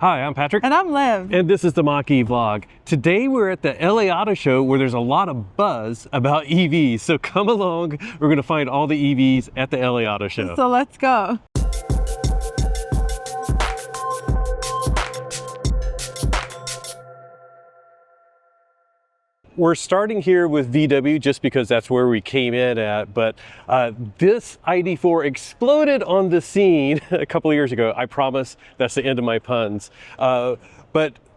Hi, I'm Patrick. And I'm Liv. And this is the Mach-E vlog. Today we're at the LA Auto Show where there's a lot of buzz about EVs. So come along, we're going to find all the EVs at the LA Auto Show. So let's go. We're starting here with VW just because that's where we came in at, but this ID4 exploded on the scene a couple of years ago. I promise that's the end of my puns. But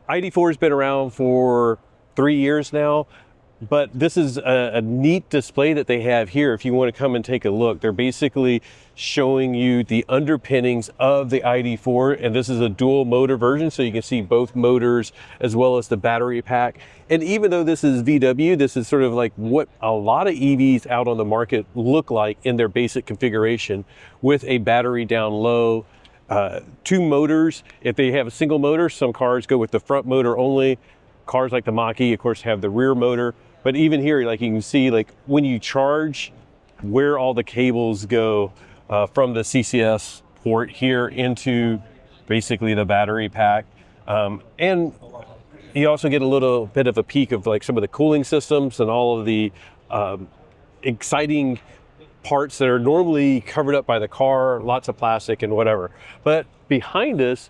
ID4 has been around for 3 years now, but this is a neat display that they have here. If you want to come and take a look, they're basically showing you the underpinnings of the ID4, and this is a dual motor version, so you can see both motors as well as the battery pack. And even though this is VW, this is sort of like what a lot of EVs out on the market look like in their basic configuration, with a battery down low, 2 motors. If they have a single motor, some cars go with the front motor only. Cars like the Mach-E, of course, have the rear motor. But even here, like you can see, like when you charge, where all the cables go from the CCS port here into basically the battery pack. And you also get a little bit of a peek of like some of the cooling systems and all of the exciting parts that are normally covered up by the car, lots of plastic and whatever. But behind us,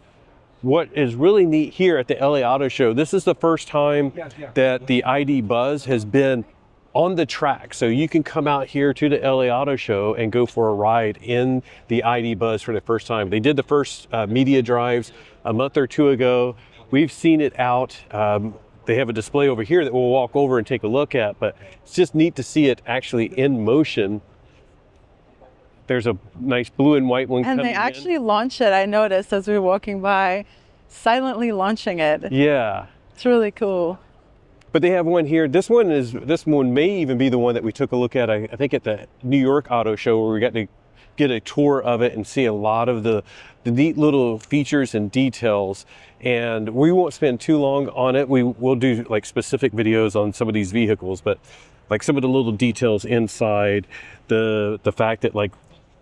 what is really neat here at the LA Auto Show, this is the first time that the ID Buzz has been on the track. So you can come out here to the LA Auto Show and go for a ride in the ID Buzz for the first time. They did the first media drives a month or 2 ago. We've seen it out. They have a display over here that we'll walk over and take a look at, but it's just neat to see it actually in motion. There's a nice blue and white one. And they actually launched it, I noticed as we were walking by, silently launching it. Yeah. It's really cool. But they have one here. This one may even be the one that we took a look at, I think at the New York Auto Show, where we got to get a tour of it and see a lot of the neat little features and details. And we won't spend too long on it. We'll do like specific videos on some of these vehicles, but like some of the little details inside, the fact that like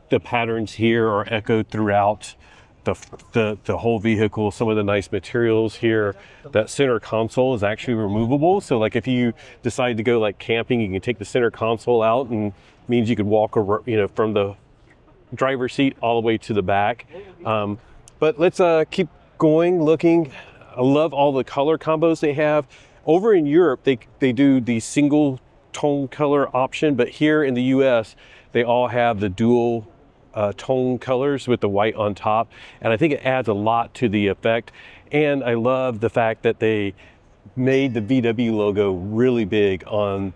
the patterns here are echoed throughout the whole vehicle, some of the nice materials here. That center console is actually removable, so like if you decide to go like camping, you can take the center console out, and means you could walk over, you know, from the driver's seat all the way to the back. But let's keep going looking. I love all the color combos they have. Over in Europe, they do the single tone color option, but here in the US, they all have the dual tone colors with the white on top, and I think it adds a lot to the effect. And I love the fact that they made the VW logo really big on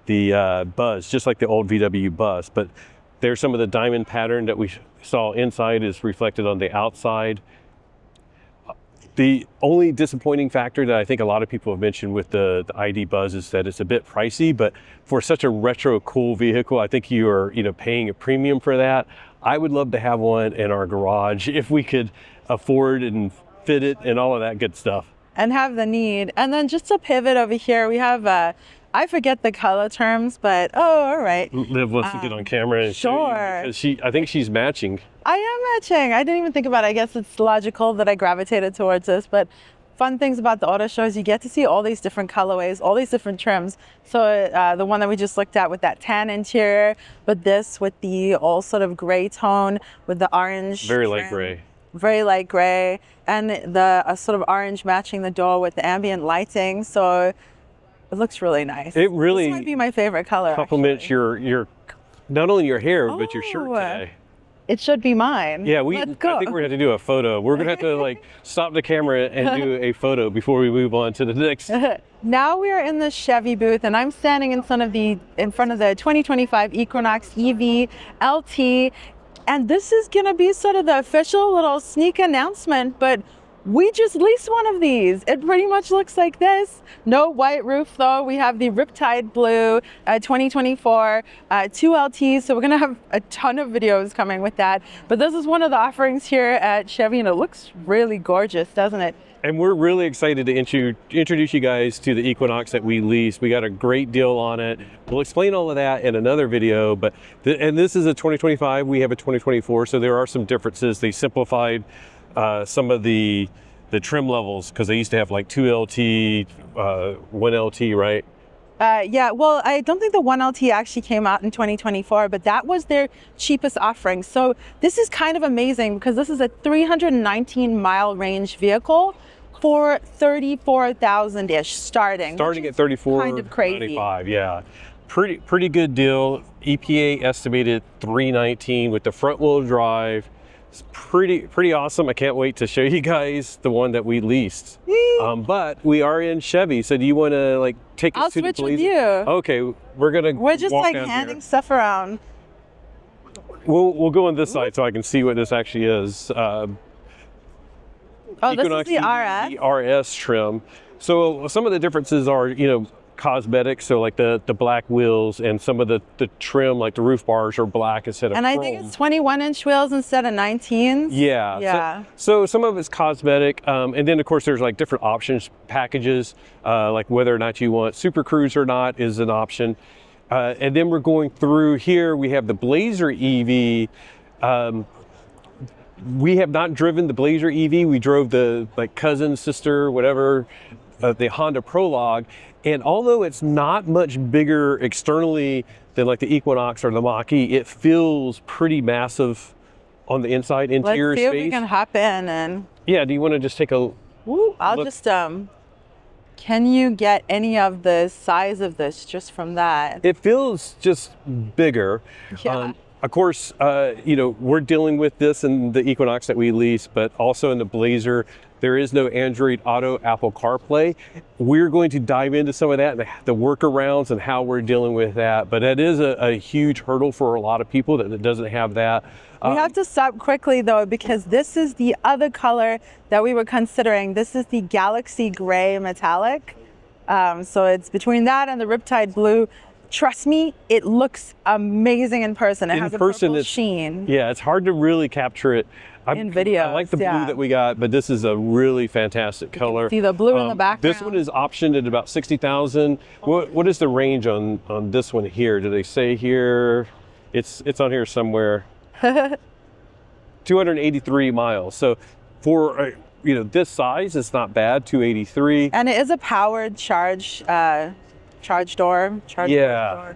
the Buzz, just like the old VW Buzz. But there's some of the diamond pattern that we saw inside is reflected on the outside. The only disappointing factor that I think a lot of people have mentioned with the ID Buzz is that it's a bit pricey, but for such a retro cool vehicle, I think you are, paying a premium for that. I would love to have one in our garage if we could afford and fit it and all of that good stuff. And have the need. And then just to pivot over here, we have, I forget the color terms, but all right. Liv wants to get on camera and show you, because I think she's matching. I am matching. I didn't even think about it. I guess it's logical that I gravitated towards this, but fun things about the auto shows, you get to see all these different colorways, all these different trims. So the one that we just looked at with that tan interior, but this with the all sort of gray tone with the orange. Very light gray. Very light gray, and the sort of orange matching the door with the ambient lighting. So it looks really nice. It really this might be my favorite color. Complements your not only your hair, but your shirt today. It should be mine. Yeah, Let's go. I think we're gonna have to do a photo. We're gonna have to like stop the camera and do a photo before we move on to the next. Now we are in the Chevy booth, and I'm standing in front of the 2025 Equinox EV LT, and this is gonna be sort of the official little sneak announcement, but we just leased one of these. It pretty much looks like this. No white roof though. We have the Riptide Blue 2024 2 LTs. So we're gonna have a ton of videos coming with that. But this is one of the offerings here at Chevy, and it looks really gorgeous, doesn't it? And we're really excited to introduce you guys to the Equinox that we leased. We got a great deal on it. We'll explain all of that in another video, but and this is a 2025, we have a 2024, so there are some differences. They simplified some of the the trim levels, because they used to have like 2LT, 1LT, right? Yeah, well, I don't think the 1LT actually came out in 2024, but that was their cheapest offering. So this is kind of amazing because this is a 319 mile range vehicle for 34,000-ish starting. Starting at 34, kind of crazy. 95, yeah. Pretty good deal. EPA estimated 319 with the front wheel drive. It's pretty awesome. I can't wait to show you guys the one that we leased. But we are in Chevy, so do you want to like take us to the I'll switch with Blazer? you. Okay, we're just like handing stuff around. We'll go on this side so I can see what this actually is. Oh, this is the RS? The RS trim. So some of the differences are, cosmetic, so like the black wheels and some of the trim, like the roof bars are black instead of chrome. I think it's 21-inch wheels instead of 19s. Yeah. So some of it's cosmetic, and then of course there's like different options packages, like whether or not you want Super Cruise or not is an option. And then we're going through here. We have the Blazer EV. We have not driven the Blazer EV. We drove the cousin, sister, whatever, the Honda Prologue. And although it's not much bigger externally than like the Equinox or the Mach-E, it feels pretty massive on the inside, interior Let's see space. if we can hop in and... Yeah, do you want to just take a I'll look? just, can you get any of the size of this just from that? It feels just bigger. Yeah. Of course, we're dealing with this in the Equinox that we lease, but also in the Blazer, there is no Android Auto, Apple CarPlay. We're going to dive into some of that, the workarounds and how we're dealing with that. But that is a huge hurdle for a lot of people that doesn't have that. We have to stop quickly though, because this is the other color that we were considering. This is the Galaxy Gray Metallic. So it's between that and the Riptide Blue. Trust me, it looks amazing in person. It has a purple sheen. Yeah, it's hard to really capture it in video. I like the blue that we got, but this is a really fantastic color. See the blue in the background. This one is optioned at about 60,000. What is the range on this one here? Do they say here? It's on here somewhere. 283 miles. So for this size, it's not bad. 283. And it is a powered charge door. Yeah.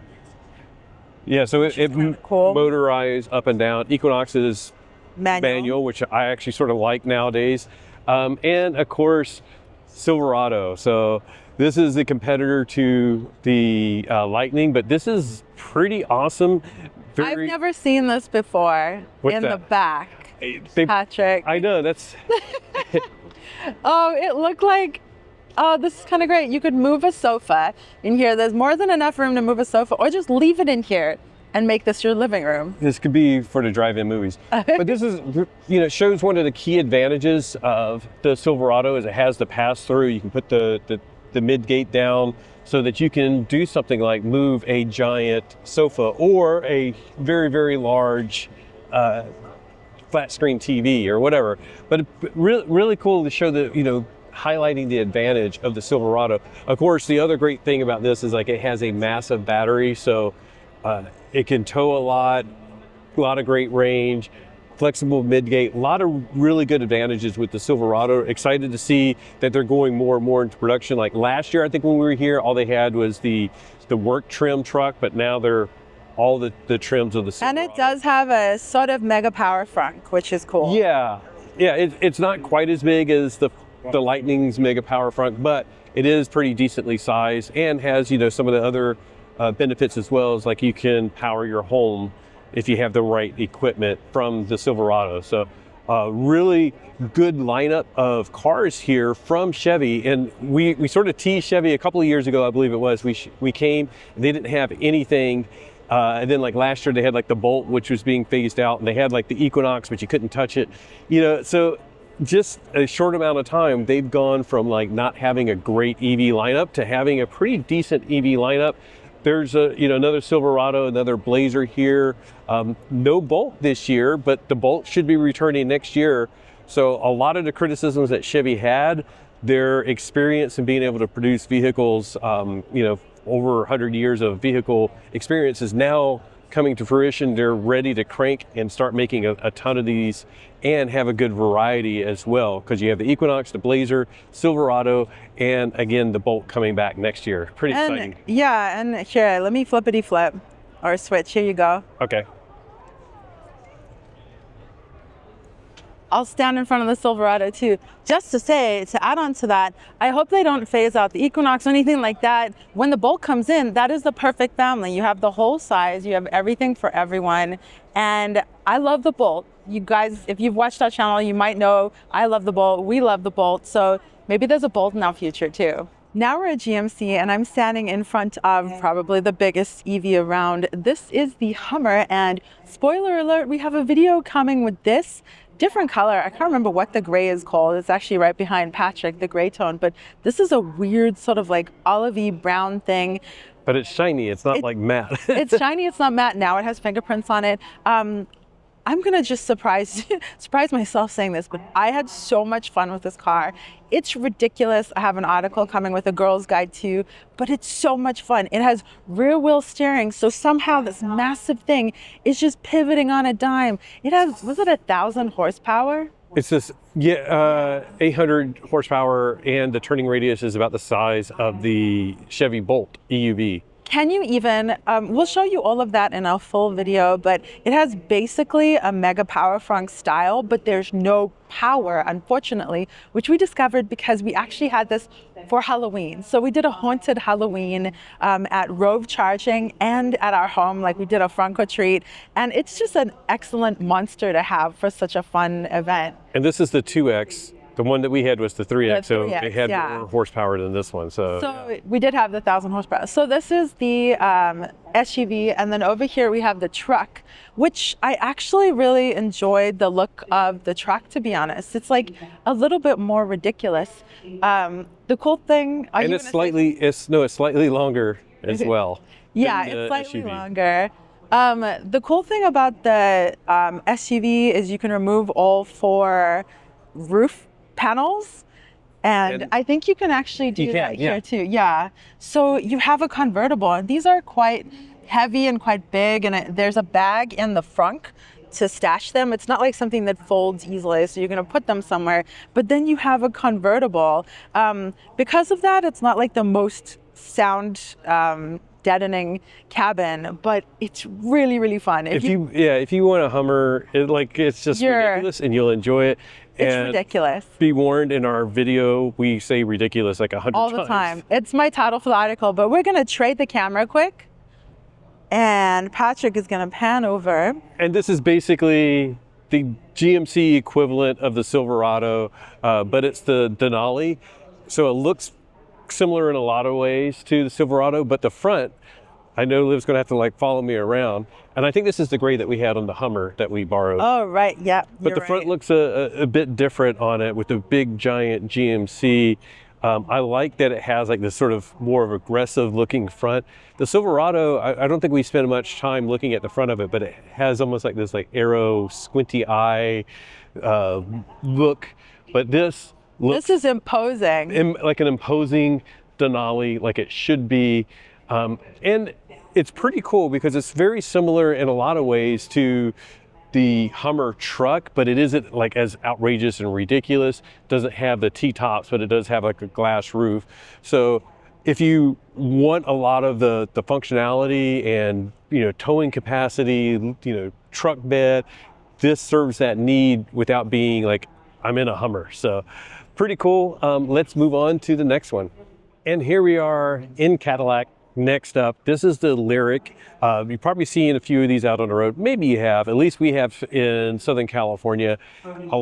Yeah, so it cool. motorized up and down. Equinox is manual, which I actually sort of like nowadays. And of course, Silverado. So this is the competitor to the Lightning, but this is pretty awesome. I've never seen this before the back. Patrick. I know, that's... Oh, it looked like... Oh, this is kind of great. You could move a sofa in here. There's more than enough room to move a sofa, or just leave it in here and make this your living room. This could be for the drive-in movies. But this is, shows one of the key advantages of the Silverado is it has the pass-through. You can put the mid-gate down so that you can do something like move a giant sofa or a very, very large flat screen TV or whatever. But really cool to show the, highlighting the advantage of the Silverado. Of course, the other great thing about this is it has a massive battery, so it can tow a lot of great range, flexible midgate, a lot of really good advantages with the Silverado. Excited to see that they're going more and more into production. Like last year, I think when we were here, all they had was the work trim truck, but now they're all the trims of the Silverado. And it does have a sort of mega power front, which is cool. Yeah, it's not quite as big as the Lightning's mega power front, but it is pretty decently sized and has some of the other benefits as well, as like you can power your home if you have the right equipment from the Silverado. So really good lineup of cars here from Chevy, and we sort of teased Chevy a couple of years ago, I believe it was. We came and they didn't have anything, and then last year they had the Bolt, which was being phased out, and they had the Equinox, but you couldn't touch it, so just a short amount of time, they've gone from not having a great EV lineup to having a pretty decent EV lineup. There's another Silverado, another Blazer here. No Bolt this year, but the Bolt should be returning next year. So a lot of the criticisms that Chevy had, their experience in being able to produce vehicles, over 100 years of vehicle experience is now coming to fruition. They're ready to crank and start making a ton of these. and have a good variety as well, because you have the Equinox, the Blazer, Silverado, and again, the Bolt coming back next year. Pretty exciting. Yeah, and here, let me flippity flip or switch. Here you go. Okay. I'll stand in front of the Silverado too. Just to say, to add on to that, I hope they don't phase out the Equinox or anything like that. When the Bolt comes in, that is the perfect family. You have the whole size, you have everything for everyone. And I love the Bolt. You guys, if you've watched our channel, you might know I love the Bolt, we love the Bolt. So maybe there's a Bolt in our future too. Now we're at GMC and I'm standing in front of probably the biggest EV around. This is the Hummer, and spoiler alert, we have a video coming with this. Different color. I can't remember what the gray is called. It's actually right behind Patrick, the gray tone. But this is a weird sort of like olivey brown thing. But it's shiny. It's not like matte. It's shiny. It's not matte. Now it has fingerprints on it. I'm gonna just surprise myself saying this, but I had so much fun with this car. It's ridiculous. I have an article coming with a girl's guide too, but it's so much fun. It has rear wheel steering, so somehow this massive thing is just pivoting on a dime. It has, was it 1,000 horsepower? It's this, 800 horsepower, and the turning radius is about the size of the Chevy Bolt EUV. Can you even, we'll show you all of that in our full video, but it has basically a mega power frunk style, but there's no power, unfortunately, which we discovered because we actually had this for Halloween. So we did a haunted Halloween at Rove Charging and at our home, like we did a frunk retreat. And it's just an excellent monster to have for such a fun event. And this is the 2X. The one that we had was the 3X, The so 3X, it had more horsepower than this one. So we did have the 1,000 horsepower. So this is the SUV, and then over here we have the truck, which I actually really enjoyed the look of the truck, to be honest. It's like a little bit more ridiculous. The cool thing, and it's slightly longer as well. Yeah, it's slightly longer. The cool thing about the SUV is you can remove all 4 roof panels, and I think you can actually do that here too. Yeah, so you have a convertible, and these are quite heavy and quite big, and there's a bag in the frunk to stash them. It's not like something that folds easily, so you're going to put them somewhere, but then you have a convertible. Because of that, it's not like the most sound deadening cabin, but it's really, really fun. If you want a Hummer, it's just ridiculous, and you'll enjoy it. It's ridiculous. Be warned, in our video, we say ridiculous like 100 times. All the time. It's my title for the article, but we're going to trade the camera quick. And Patrick is going to pan over. And this is basically the GMC equivalent of the Silverado, but it's the Denali. So it looks similar in a lot of ways to the Silverado, but the front, I know Liv's going to have to follow me around. And I think this is the gray that we had on the Hummer that we borrowed. Oh, right. Yeah. But the front looks a bit different on it with the big giant GMC. I like that it has this sort of more of aggressive looking front. The Silverado, I don't think we spend much time looking at the front of it, but it has almost this arrow, squinty eye look. But this is imposing. Like an imposing Denali, like it should be. And it's pretty cool because it's very similar in a lot of ways to the Hummer truck, but it isn't as outrageous and ridiculous. It doesn't have the T-tops, but it does have a glass roof. So if you want a lot of the functionality and towing capacity, truck bed, this serves that need without being I'm in a Hummer. So pretty cool. Let's move on to the next one. And here we are in Cadillac. Next up, this is the Lyriq. You've probably seen a few of these out on the road. Maybe you have. At least we have in Southern California. A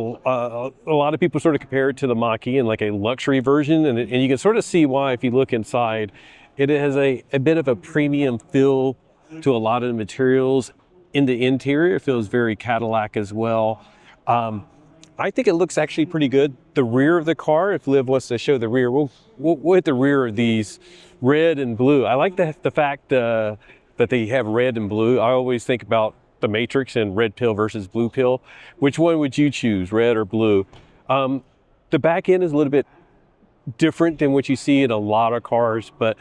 lot of people sort of compare it to the Mach-E in a luxury version, and you can sort of see why if you look inside. It has a bit of a premium feel to a lot of the materials. In the interior, it feels very Cadillac as well. I think it looks actually pretty good. The rear of the car, if Liv wants to show the rear, we'll hit the rear of these, red and blue. I like the fact that they have red and blue. I always think about the Matrix and red pill versus blue pill. Which one would you choose, red or blue? The back end is a little bit different than what you see in a lot of cars, but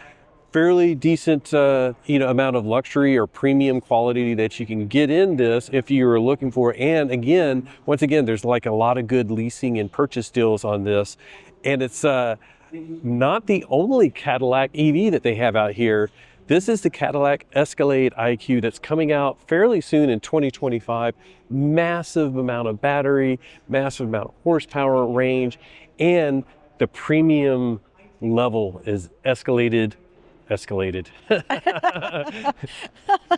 fairly decent, amount of luxury or premium quality that you can get in this if you're looking for. And again, once again, there's like a lot of good leasing and purchase deals on this. And it's not the only Cadillac EV that they have out here. This is the Cadillac Escalade IQ that's coming out fairly soon in 2025. Massive amount of battery, massive amount of horsepower, range, and the premium level is escalated.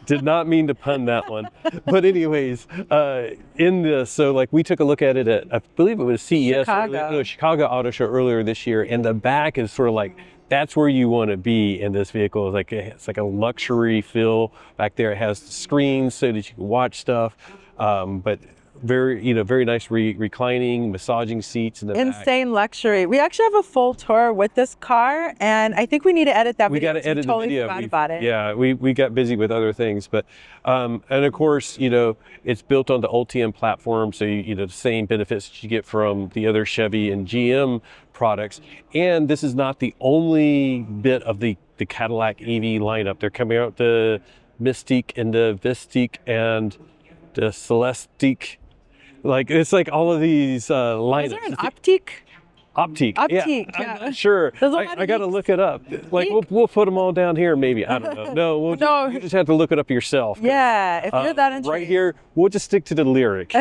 Did not mean to pun that one. But anyways, in this, so like we took a look at it at, I believe it was CES, Chicago Auto Show earlier this year, and the back is sort of like, that's where you want to be in this vehicle. It's like a luxury feel back there. It has screens so that you can watch stuff, but very nice reclining, massaging seats in the back. Insane luxury. We actually have a full tour with this car, and I think we need to edit that video. We got to edit the video. Forgot about it. Yeah, we got busy with other things, but and of course, it's built on the Ultium platform, so the same benefits that you get from the other Chevy and GM products. And this is not the only bit of the Cadillac EV lineup. They're coming out the Mystique and the Vistique and the Celestique. Like, it's like all of these lineups. Is there an Optique? Optique. Yeah. I'm not sure. I got to look it up. Like, we'll put them all down here, maybe. I don't know. No, you just have to look it up yourself. Yeah, if you're that interested. Right here, we'll just stick to the lyric,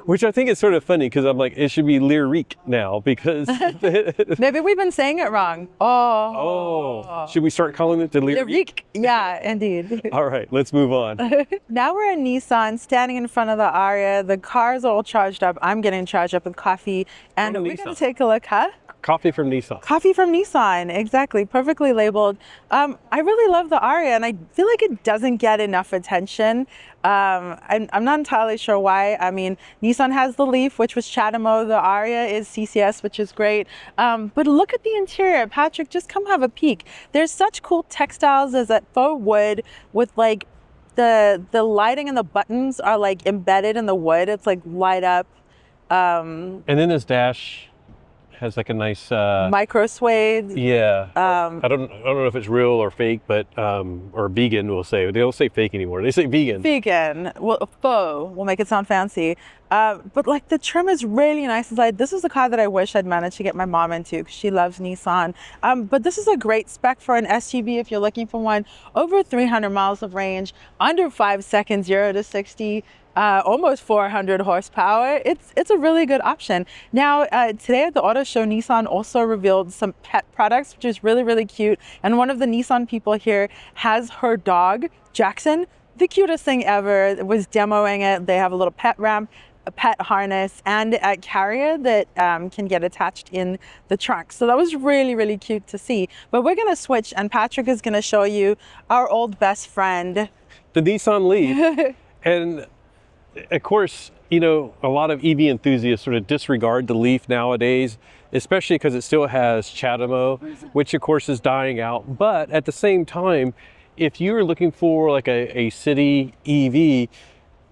which I think is sort of funny because I'm like, it should be lyric now because. Maybe we've been saying it wrong. Oh. Should we start calling it the lyric? Yeah, indeed. All right, let's move on. Now we're in Nissan, standing in front of the Aria. The car's all charged up. I'm getting charged up with coffee, and we're going to take a look. Huh? Coffee from Nissan. Coffee from Nissan, exactly, perfectly labeled. I really love the Aria, and I feel like it doesn't get enough attention. I'm not entirely sure why. I mean, Nissan has the Leaf, which was CHAdeMO. The Aria is CCS, which is great. But look at the interior. Patrick, just come have a peek. There's such cool textiles. There's that faux wood with like the lighting and the buttons are like embedded in the wood. It's like light up. And then this dash has like a nice micro suede. Yeah. I don't know if it's real or fake, but or vegan, we'll say. They don't say fake anymore. They say vegan. Vegan. Well, faux. We'll make it sound fancy. But like the trim is really nice inside. This is a car that I wish I'd managed to get my mom into because she loves Nissan. But this is a great spec for an SUV if you're looking for one. Over 300 miles of range, under 5 seconds, 0 to 60. Almost 400 horsepower. It's a really good option. Now, today at the auto show, Nissan also revealed some pet products, which is really, really cute. And one of the Nissan people here has her dog, Jackson, the cutest thing ever, was demoing it. They have a little pet ramp, a pet harness, and a carrier that can get attached in the trunk. So that was really, really cute to see. But we're gonna switch, and Patrick is gonna show you our old best friend, the Nissan Leaf. And of course, a lot of EV enthusiasts sort of disregard the Leaf nowadays, especially because it still has CHAdeMO, which of course is dying out. But at the same time, if you're looking for like a city EV,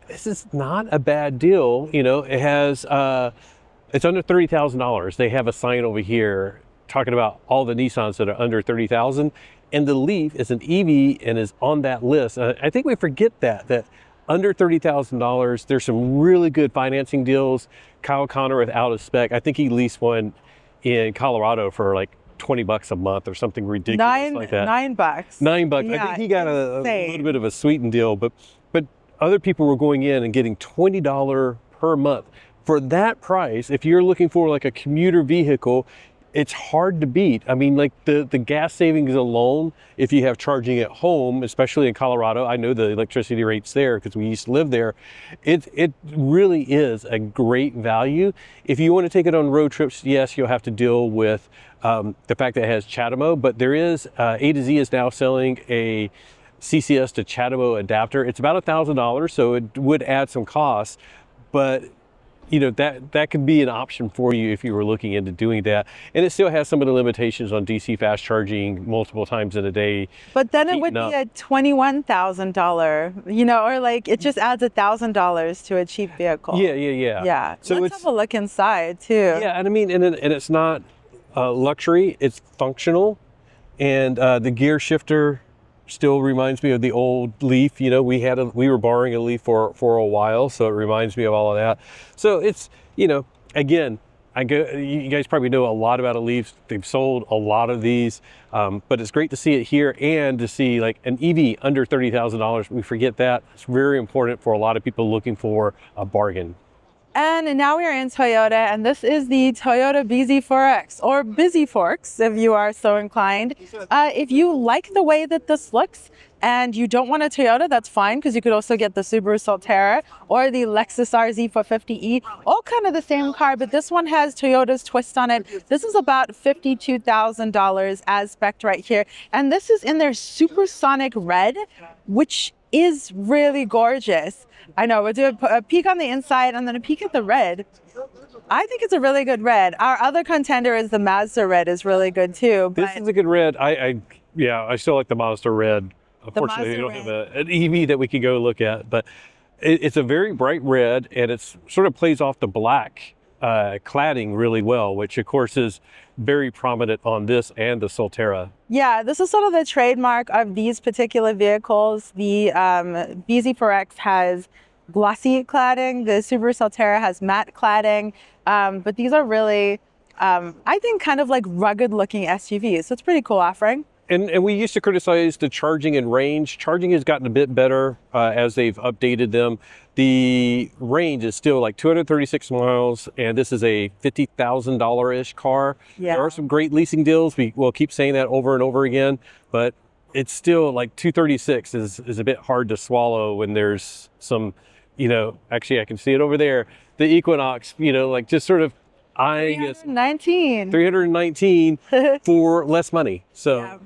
this is not a bad deal. It has, it's under $30,000. They have a sign over here talking about all the Nissans that are under $30,000, and the Leaf is an EV and is on that list. I think we forget that under $30,000, there's some really good financing deals. Kyle Connor without a spec, I think he leased one in Colorado for like $20 a month or something ridiculous like that. $9. $9. Yeah, I think he got a little bit of a sweetened deal, but other people were going in and getting $20 per month. For that price, if you're looking for like a commuter vehicle, it's hard to beat. I mean, like the gas savings alone, if you have charging at home, especially in Colorado, I know the electricity rates there because we used to live there. It really is a great value. If you want to take it on road trips, yes, you'll have to deal with the fact that it has CHAdeMO, but there is, A to Z is now selling a CCS to CHAdeMO adapter. It's about $1,000, so it would add some costs, but that could be an option for you if you were looking into doing that. And it still has some of the limitations on DC fast charging multiple times in a day. But then it would be a $21,000, or like it just adds $1,000 to a cheap vehicle. Yeah. So let's have a look inside too. Yeah, and I mean, and it's not luxury, it's functional. and the gear shifter still reminds me of the old Leaf. You know, we were borrowing a Leaf for a while, so it reminds me of all of that. So it's, you know, again, you guys probably know a lot about a Leaf. They've sold a lot of these, but it's great to see it here and to see like an EV under $30,000. We forget that. It's very important for a lot of people looking for a bargain. And now we are in Toyota, and this is the Toyota BZ4X, or Busy Forks, if you are so inclined. If you like the way that this looks and you don't want a Toyota, that's fine, because you could also get the Subaru Solterra or the Lexus RZ450e, all kind of the same car, but this one has Toyota's twist on it. This is about $52,000 as spec'd right here, and this is in their supersonic red, which is really gorgeous. I know, we'll do a peek on the inside and then a peek at the red. I think it's a really good red. Our other contender is the Mazda red, is really good too. This is a good red. I still like the Mazda red. Unfortunately, they don't have an EV that we can go look at, but it's a very bright red, and it's sort of plays off the black cladding really well, which of course is very prominent on this and the Solterra. Yeah, this is sort of the trademark of these particular vehicles. The BZ4X has glossy cladding, the Subaru Solterra has matte cladding, but these are really, I think, kind of like rugged looking SUVs, so it's a pretty cool offering. And we used to criticize the charging and range. Charging has gotten a bit better as they've updated them. The range is still like 236 miles, and this is a $50,000-ish car. Yeah. There are some great leasing deals. We'll keep saying that over and over again, but it's still like 236 is a bit hard to swallow when there's some, you know, actually I can see it over there, the Equinox, you know, like just sort of eyeing us. 319 for less money. So. Yeah.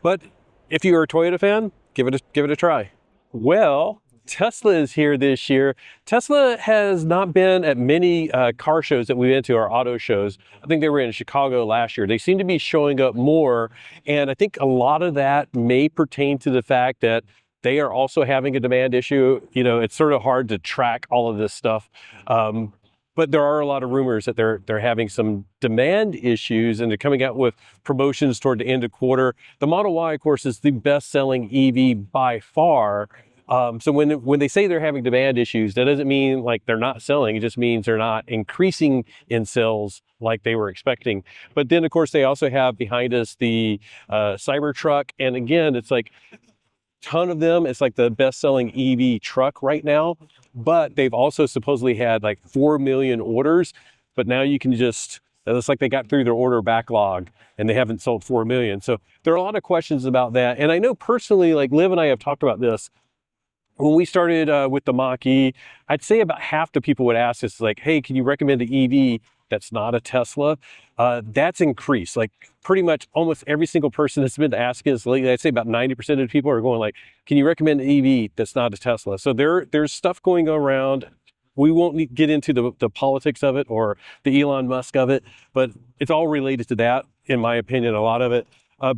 But if you're a Toyota fan, give it a try. Well, Tesla is here this year. Tesla has not been at many car shows that we've been to, our auto shows. I think they were in Chicago last year. They seem to be showing up more, and I think a lot of that may pertain to the fact that they are also having a demand issue. You know, it's sort of hard to track all of this stuff. But there are a lot of rumors that they're having some demand issues, and they're coming out with promotions toward the end of quarter. The Model Y, of course, is the best-selling EV by far. So when they say they're having demand issues, that doesn't mean like they're not selling. It just means they're not increasing in sales like they were expecting. But then, of course, they also have behind us the Cybertruck, and again, it's like ton of them. It's like the best-selling EV truck right now. But they've also supposedly had like 4 million orders, but now you can just, it's like they got through their order backlog and they haven't sold 4 million. So there are a lot of questions about that. And I know personally, like Liv and I have talked about this. When we started with the Mach-E, I'd say about half the people would ask us like, hey, can you recommend an EV that's not a Tesla? That's increased. Like pretty much almost every single person that's been asking us lately, I'd say about 90% of the people are going like, can you recommend an EV that's not a Tesla? So there's stuff going around. We won't get into the politics of it or the Elon Musk of it, but it's all related to that, in my opinion, a lot of it.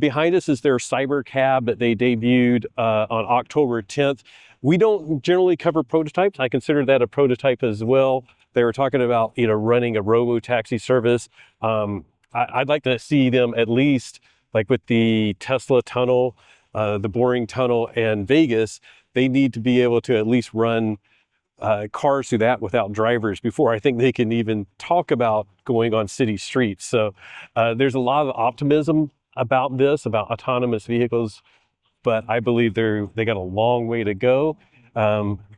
Behind us is their Cyber Cab that they debuted on October 10th. We don't generally cover prototypes. I consider that a prototype as well. They were talking about, you know, running a robo-taxi service. I'd like to see them at least, like with the Tesla tunnel, the Boring Tunnel and Vegas, they need to be able to at least run cars through that without drivers before I think they can even talk about going on city streets. So there's a lot of optimism about this, about autonomous vehicles, but I believe they got a long way to go,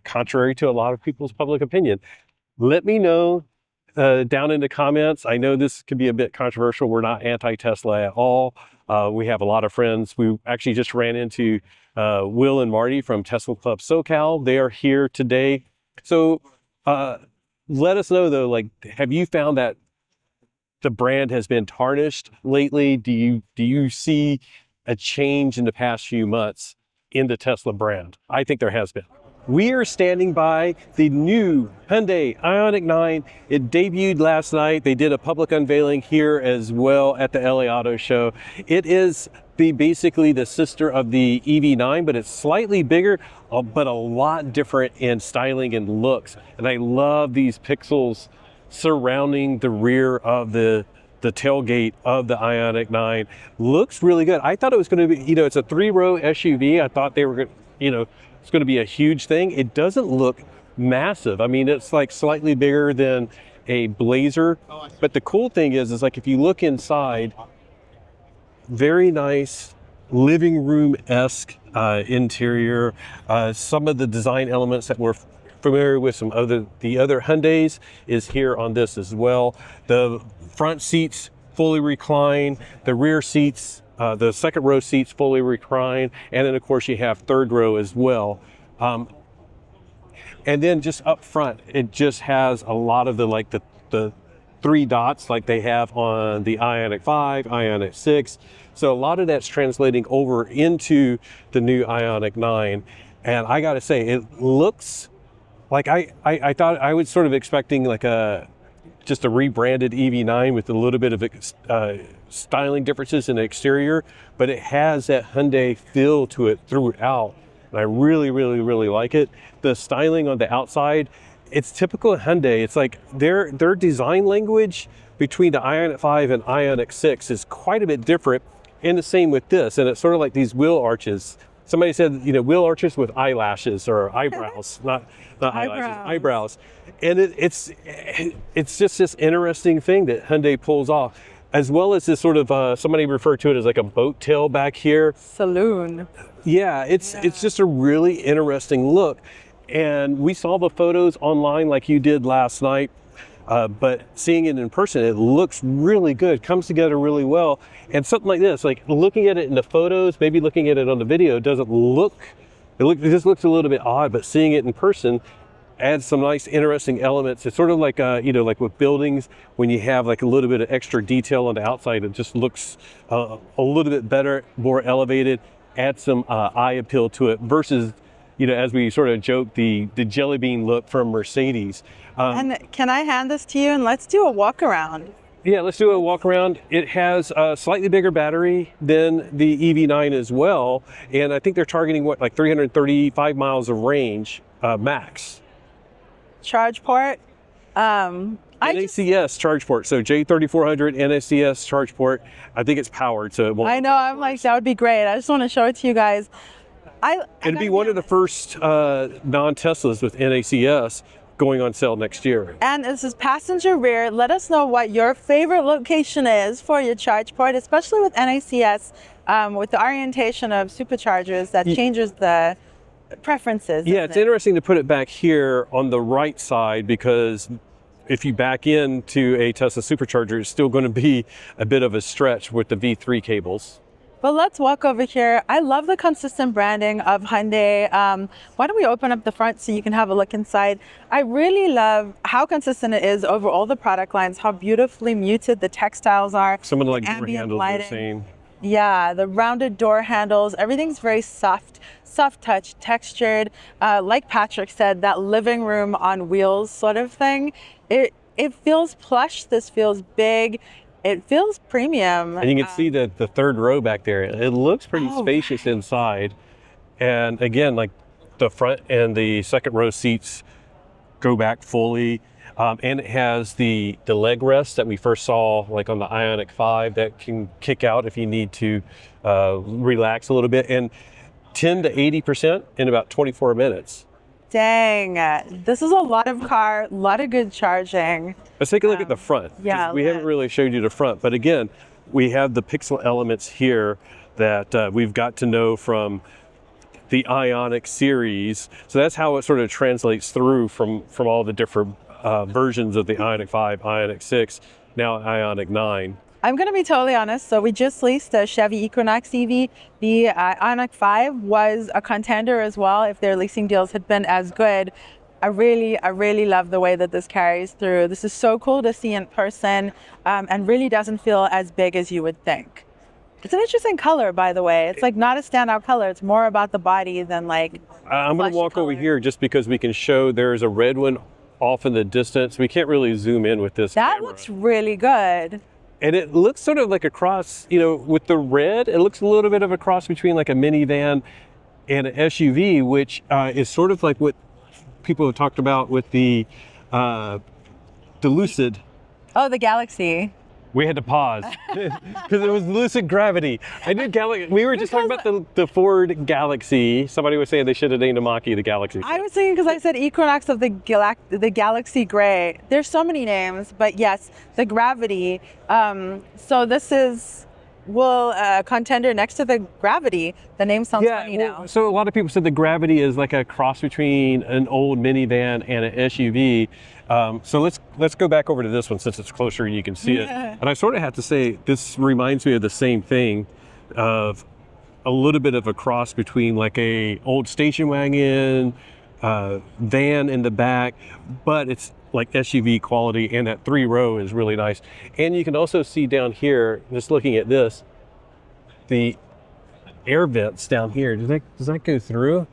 contrary to a lot of people's public opinion. Let me know down in the comments. I know this could be a bit controversial. We're not anti-Tesla at all. We have a lot of friends. We actually just ran into Will and Marty from Tesla Club SoCal. They are here today. So let us know though, like, have you found that the brand has been tarnished lately? Do you see a change in the past few months in the Tesla brand? I think there has been. We are standing by the new Hyundai Ioniq 9. It debuted last night. They did a public unveiling here as well at the LA Auto Show. It is basically the sister of the EV9, but it's slightly bigger, but a lot different in styling and looks. And I love these pixels surrounding the rear of the the tailgate of the Ioniq 9. Looks really good. I thought it was going to be, you know, it's a 3-row SUV. I thought they were going to, you know, it's going to be a huge thing. It doesn't look massive. I mean, it's like slightly bigger than a Blazer. But the cool thing is like if you look inside, very nice living room-esque interior. Some of the design elements that we're familiar with the other Hyundais is here on this as well. The front seats fully recline, the rear seats, the second row seats fully recline, and then of course you have third row as well. And then just up front, it just has a lot of the 3 dots like they have on the Ioniq 5, Ioniq 6. So a lot of that's translating over into the new Ioniq 9. And I gotta say, it looks like I thought I was sort of expecting like just a rebranded EV9 with a little bit of styling differences in the exterior, but it has that Hyundai feel to it throughout. And I really, really, really like it. The styling on the outside, it's typical Hyundai. It's like their design language between the Ioniq 5 and Ioniq 6 is quite a bit different, and the same with this. And it's sort of like these wheel arches. Somebody said, you know, wheel arches with eyelashes or eyebrows, not eyelashes, eyebrows. And it's just this interesting thing that Hyundai pulls off, as well as this sort of, somebody referred to it as like a boat tail back here. Saloon. Yeah, it's just a really interesting look. And we saw the photos online like you did last night, but seeing it in person, it looks really good, comes together really well. And something like this, like looking at it in the photos, maybe looking at it on the video, doesn't look, it just looks a little bit odd, but seeing it in person adds some nice, interesting elements. It's sort of like, you know, like with buildings, when you have like a little bit of extra detail on the outside, it just looks a little bit better, more elevated, add some eye appeal to it versus, you know, as we sort of joke, the jelly bean look from Mercedes. And can I hand this to you and let's do a walk around? Yeah, let's do a walk around. It has a slightly bigger battery than the EV9 as well. And I think they're targeting what, like 335 miles of range max. Charge port. NACS charge port. So J3400 NACS charge port. I think it's powered, so it won't. I know, I'm like, that would be great. I just want to show it to you guys. It'd be one of the first non-Teslas with NACS going on sale next year. And this is passenger rear. Let us know what your favorite location is for your charge port, especially with NACS, with the orientation of superchargers that changes the preferences. Yeah, it's interesting to put it back here on the right side, because if you back into a Tesla supercharger, it's still going to be a bit of a stretch with the V3 cables. But let's walk over here. I love the consistent branding of Hyundai. Why don't we open up the front so you can have a look inside? I really love how consistent it is over all the product lines, how beautifully muted the textiles are. Some of the like door handles are the same. Yeah, the rounded door handles, everything's very soft touch, textured. Like Patrick said, that living room on wheels sort of thing. It feels plush, this feels big. It feels premium. And you can see the third row back there. It looks pretty spacious inside. And again, like the front and the second row seats go back fully. And it has the leg rest that we first saw like on the Ioniq 5 that can kick out if you need to relax a little bit. And 10 to 80% in about 24 minutes. Dang, this is a lot of car, a lot of good charging. Let's take a look at the front. Yeah, we haven't really showed you the front, but again, we have the pixel elements here that we've got to know from the Ioniq series. So that's how it sort of translates through from all the different versions of the Ioniq 5, Ioniq 6, now Ioniq 9. I'm going to be totally honest. So we just leased a Chevy Equinox EV. The Ioniq 5 was a contender as well if their leasing deals had been as good. I really love the way that this carries through. This is so cool to see in person, and really doesn't feel as big as you would think. It's an interesting color, by the way. It's like not a standout color. It's more about the body than like I'm going to walk over here just because we can show there's a red one off in the distance. We can't really zoom in with this That camera. looks really good. And it looks sort of like a cross, you know, with the red, it looks a little bit of a cross between like a minivan and an SUV, which is sort of like what people have talked about with the Lucid. Oh, the Galaxy. We had to pause because it was lucid gravity. I did We were just talking about the Ford Galaxy. Somebody was saying they should have named a Mach-E the Galaxy. I was thinking because I said Equinox of the Galaxy Gray. There's so many names, but yes, the Gravity. So this is contender next to the Gravity. The name sounds funny now. So a lot of people said the Gravity is like a cross between an old minivan and an SUV. So let's go back over to this one since it's closer and you can see it. And I sort of have to say, this reminds me of the same thing, of a little bit of a cross between like a old station wagon, van in the back, but it's like SUV quality, and that 3-row is really nice. And you can also see down here, just looking at this, the air vents down here. Does that go through?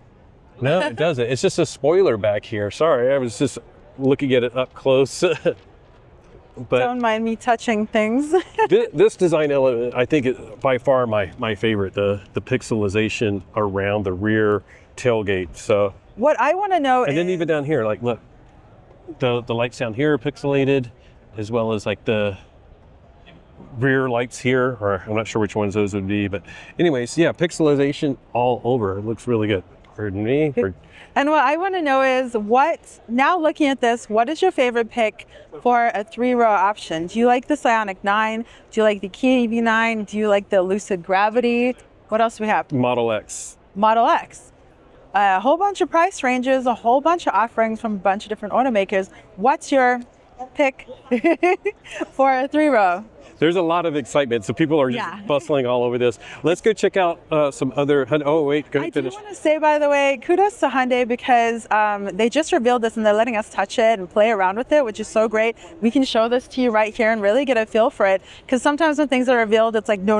No, it doesn't. It's just a spoiler back here. Sorry, I was just looking at it up close. But don't mind me touching things. This design element, I think, is by far my favorite. The pixelization around the rear tailgate. So what I want to know and then even down here, like look, the lights down here are pixelated, as well as like the rear lights here, or I'm not sure which ones those would be, but anyways, yeah, pixelization all over. It looks really good. Pardon me. And what I want to know is now looking at this, what is your favorite pick for a 3-row option? Do you like the Ioniq 9? Do you like the Kia EV9? Do you like the Lucid Gravity? What else do we have? Model X. Model X. A whole bunch of price ranges, a whole bunch of offerings from a bunch of different automakers. What's your pick for a 3-row? There's a lot of excitement, so people are just bustling all over this. Let's go check out some other. Oh wait, go finish. I do want to say, by the way, kudos to Hyundai because they just revealed this and they're letting us touch it and play around with it, which is so great. We can show this to you right here and really get a feel for it. Because sometimes when things are revealed, it's like no.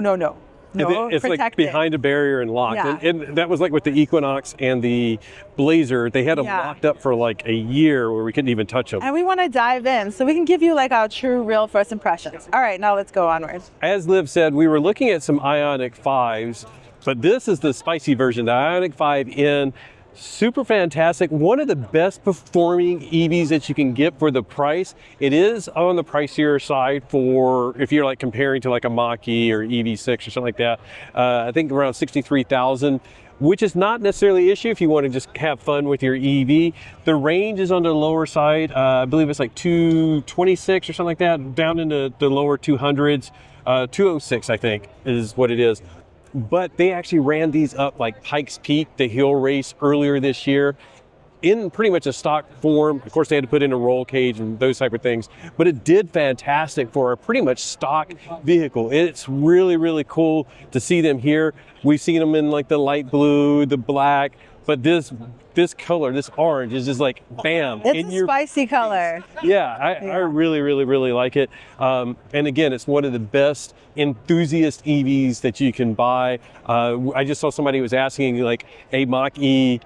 It's like behind a barrier and locked. Yeah. And that was like with the Equinox and the Blazer. They had them locked up for like a year where we couldn't even touch them. And we want to dive in so we can give you like our true, real first impressions. All right, now let's go onward. As Liv said, we were looking at some Ioniq 5s, but this is the spicy version, the Ioniq 5N. Super fantastic. One of the best performing EVs that you can get for the price. It is on the pricier side for if you're like comparing to like a Mach-E or EV6 or something like that. I think around 63,000, which is not necessarily an issue if you want to just have fun with your EV. The range is on the lower side. I believe it's like 226 or something like that, down into the lower 200s. 206, I think, is what it is. But they actually ran these up like Pikes Peak, the hill race earlier this year, in pretty much a stock form. Of course, they had to put in a roll cage and those type of things, but it did fantastic for a pretty much stock vehicle. It's really, really cool to see them here. We've seen them in like the light blue, the black, but this color, this orange is just like, bam. It's a spicy color. Yeah, I really, really, really like it. And again, it's one of the best enthusiast EVs that you can buy. I just saw somebody was asking like a Mach-E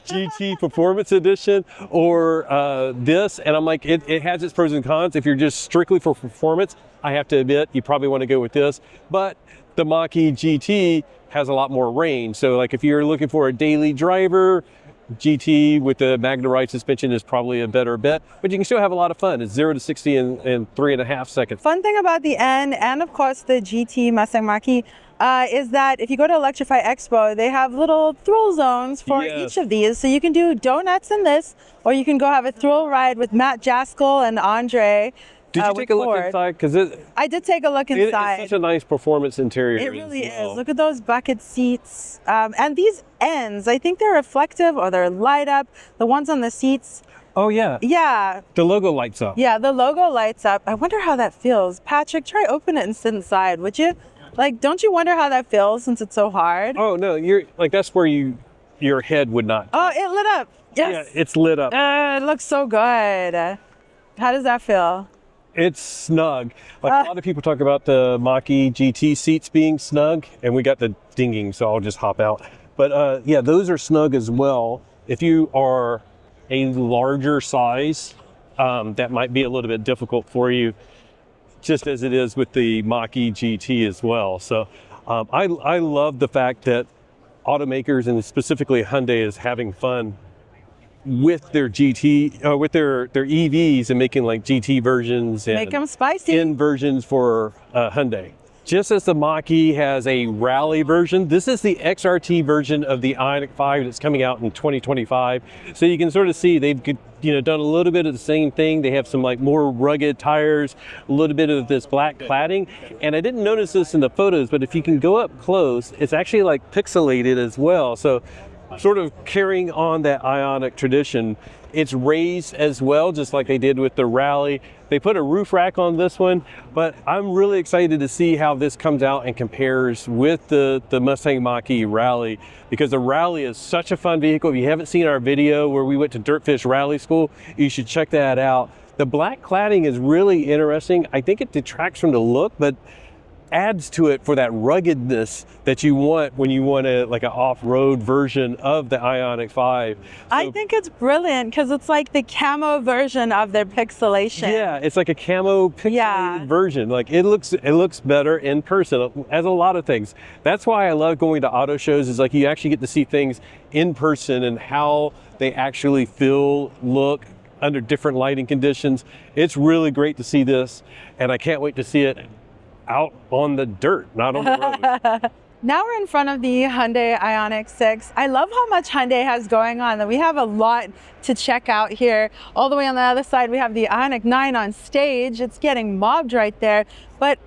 GT Performance Edition or this, and I'm like, it has its pros and cons. If you're just strictly for performance, I have to admit, you probably want to go with this, but the Mach-E GT has a lot more range. So like if you're looking for a daily driver, GT with the Magna-Ride suspension is probably a better bet, but you can still have a lot of fun. It's 0 to 60 in 3.5 seconds. Fun thing about the N and of course the GT Mustang Mach-E is that if you go to Electrify Expo, they have little thrill zones for each of these. So you can do donuts in this, or you can go have a thrill ride with Matt Jaskell and Andre. Did you take a look inside? Because I did take a look inside. It's such a nice performance interior. It really is. Look at those bucket seats. And these ends, I think they're reflective or they're light up. The ones on the seats. Oh, yeah. Yeah. The logo lights up. Yeah, the logo lights up. I wonder how that feels. Patrick, try open it and sit inside, would you? Like, don't you wonder how that feels since it's so hard? Oh, no. You're like, that's where your head would not. Oh, it lit up. Yes. Yeah, it's lit up. It looks so good. How does that feel? It's snug. Like a lot of people talk about the Mach-E GT seats being snug, and we got the dinging, so I'll just hop out. But yeah, those are snug as well. If you are a larger size, that might be a little bit difficult for you, just as it is with the Mach-E GT as well. So I love the fact that automakers, and specifically Hyundai, is having fun with their GT, with their EVs and making like GT versions and Make them spicy. in versions for Hyundai. Just as the Mach-E has a rally version, this is the XRT version of the Ioniq 5 that's coming out in 2025. So you can sort of see they've done a little bit of the same thing. They have some like more rugged tires, a little bit of this black cladding. And I didn't notice this in the photos, but if you can go up close, it's actually like pixelated as well. So sort of carrying on that Ioniq tradition. It's raised as well, just like they did with the Rally. They put a roof rack on this one, but I'm really excited to see how this comes out and compares with the Mustang Mach-E Rally, because the Rally is such a fun vehicle. If you haven't seen our video where we went to Dirtfish Rally School, you should check that out. The black cladding is really interesting. I think it detracts from the look, but adds to it for that ruggedness that you want when you want like an off-road version of the Ioniq 5. So, I think it's brilliant because it's like the camo version of their pixelation. yeah, it's like a camo pixelated version. Like it looks better in person, as a lot of things. That's why I love going to auto shows, is like you actually get to see things in person and how they actually feel, look under different lighting conditions. It's really great to see this, and I can't wait to see it out on the dirt, not on the road. Now we're in front of the Hyundai Ioniq 6. I love how much Hyundai has going on. We have a lot to check out here. All the way on the other side, we have the Ioniq 9 on stage. It's getting mobbed right there. But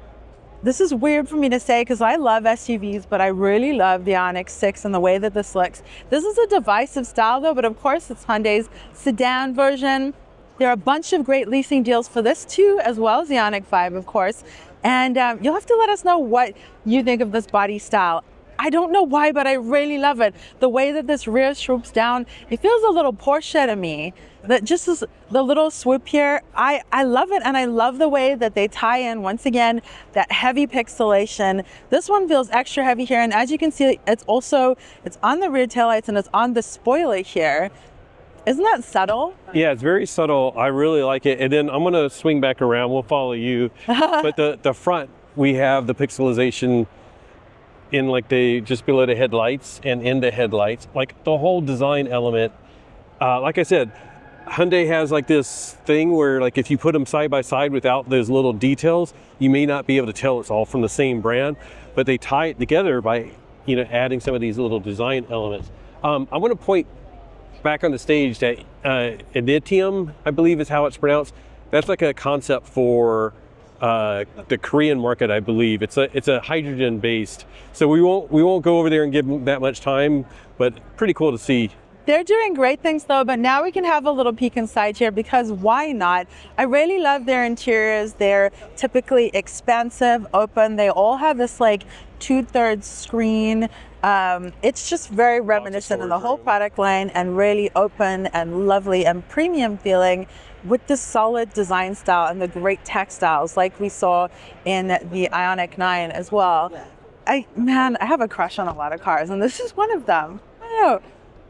this is weird for me to say because I love SUVs, but I really love the Ioniq 6 and the way that this looks. This is a divisive style though, but of course it's Hyundai's sedan version. There are a bunch of great leasing deals for this too, as well as the Ioniq 5, of course. And you'll have to let us know what you think of this body style. I don't know why, but I really love it. The way that this rear swoops down, it feels a little Porsche to me. That just is the little swoop here. I love it, and I love the way that they tie in, once again, that heavy pixelation. This one feels extra heavy here, and as you can see, it's on the rear taillights and it's on the spoiler here. Isn't that subtle? Yeah, it's very subtle. I really like it. And then I'm going to swing back around. We'll follow you. But the front, we have the pixelization in like just below the headlights and in the headlights. Like the whole design element. Like I said, Hyundai has like this thing where like if you put them side by side without those little details, you may not be able to tell it's all from the same brand. But they tie it together by adding some of these little design elements. I'm going to point back on the stage that Initium, I believe is how it's pronounced. That's like a concept for the Korean market, I believe. It's a hydrogen based. So we won't go over there and give them that much time, but pretty cool to see. They're doing great things though, but now we can have a little peek inside here because why not? I really love their interiors. They're typically expansive, open. They all have this like 2/3 screen. It's just very reminiscent of the whole product line and really open and lovely and premium feeling with the solid design style and the great textiles like we saw in the Ioniq 9 as well. I have a crush on a lot of cars and this is one of them. I don't know.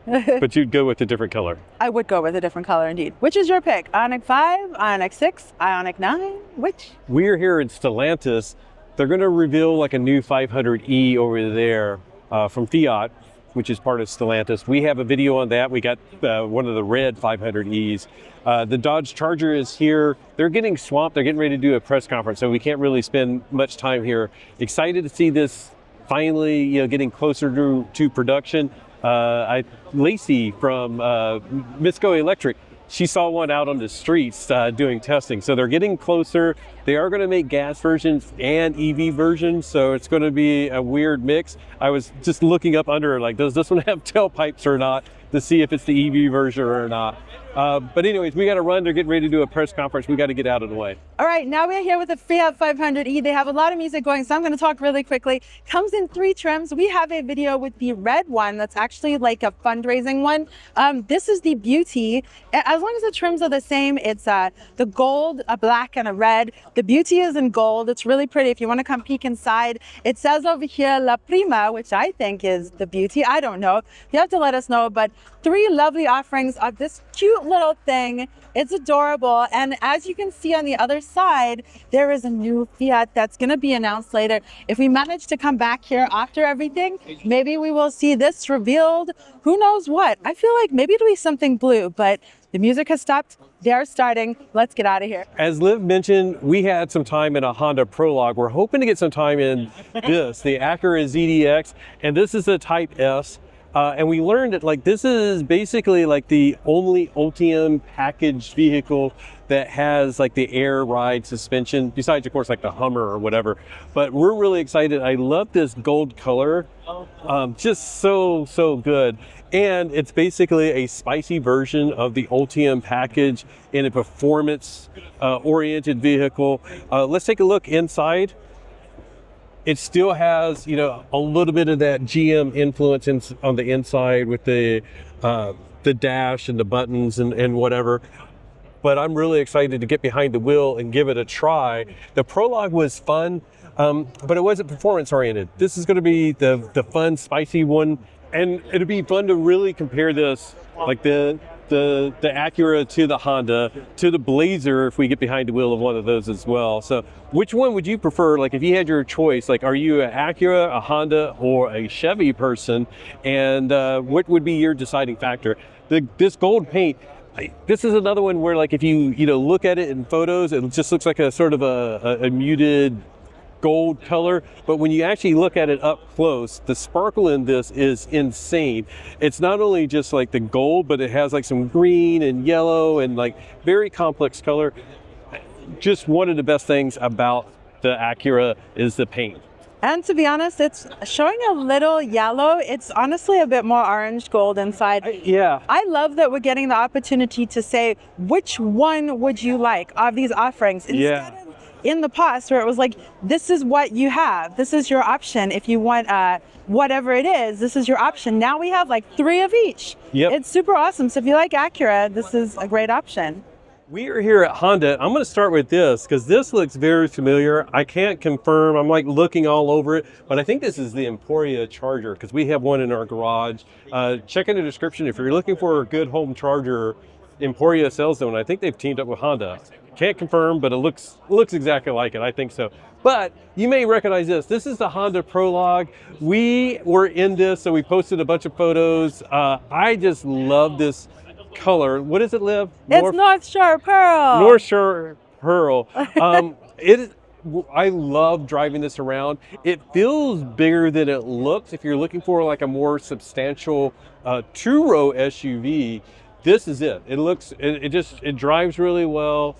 But you'd go with a different color. I would go with a different color indeed. Which is your pick? Ioniq 5, Ioniq 6, Ioniq 9? Which? We're here in Stellantis. They're going to reveal like a new 500e over there from Fiat, which is part of Stellantis. We have a video on that. We got one of the red 500es. The Dodge Charger is here. They're getting swamped. They're getting ready to do a press conference, so we can't really spend much time here. Excited to see this finally, getting closer to production. Lacey from Misco Electric, she saw one out on the streets doing testing. So they're getting closer. They are going to make gas versions and EV versions, so it's going to be a weird mix. I was just looking up under, like, does this one have tailpipes or not, to see if it's the EV version or not. But anyways, we got to run. They're getting ready to do a press conference. We got to get out of the way. All right, now we're here with the Fiat 500e. They have a lot of music going, so I'm going to talk really quickly. Comes in 3 trims. We have a video with the red one that's actually like a fundraising one. This is the Beauty. As long as the trims are the same, it's the gold, a black, and a red. The Beauty is in gold. It's really pretty. If you want to come peek inside, it says over here La Prima, which I think is the Beauty. I don't know. You have to let us know, but 3 lovely offerings of this cute cute little thing. It's adorable. And as you can see on the other side, there is a new Fiat that's going to be announced later. If we manage to come back here after everything, maybe we will see this revealed. Who knows what? I feel like maybe it'll be something blue, but the music has stopped. They're starting. Let's get out of here. As Liv mentioned, we had some time in a Honda Prologue. We're hoping to get some time in this, the Acura ZDX, and this is a Type S. And we learned that like this is basically like the only Ultium packaged vehicle that has like the air ride suspension, besides of course like the Hummer or whatever. But we're really excited. I love this gold color, just so good. And it's basically a spicy version of the Ultium package in a performance oriented vehicle. Let's take a look inside. It still has, you know, a little bit of that GM influence on the inside with the dash and the buttons and whatever. But I'm really excited to get behind the wheel and give it a try. The Prologue was fun, but it wasn't performance oriented. This is going to be the fun, spicy one, and it'll be fun to really compare this, like the Acura to the Honda to the Blazer if we get behind the wheel of one of those as well. So which one would you prefer? Like if you had your choice, like are you an Acura, a Honda, or a Chevy person? And what would be your deciding factor? This gold paint, this is another one where like if you look at it in photos, it just looks like a sort of a muted gold color, but when you actually look at it up close, the sparkle in this is insane. It's not only just like the gold, but it has like some green and yellow and like very complex color. Just one of the best things about the Acura is the paint. And to be honest, it's showing a little yellow. It's honestly a bit more orange gold inside. Yeah. I love that we're getting the opportunity to say, which one would you like of these offerings? Instead of in the past where it was like, this is what you have. This is your option. If you want whatever it is, this is your option. Now we have like 3 of each. Yep. It's super awesome. So if you like Acura, this is a great option. We are here at Honda. I'm going to start with this because this looks very familiar. I can't confirm. I'm like looking all over it, but I think this is the Ampure charger because we have one in our garage. Check in the description if you're looking for a good home charger. Ampure sells them, and I think they've teamed up with Honda. Can't confirm, but it looks exactly like it. I think so. But you may recognize this. This is the Honda Prologue. We were in this, so we posted a bunch of photos. I just love this color. What does it, Liv? It's North Shore Pearl. North Shore Pearl. I love driving this around. It feels bigger than it looks. If you're looking for like a more substantial 2-row SUV, this is it. It drives really well.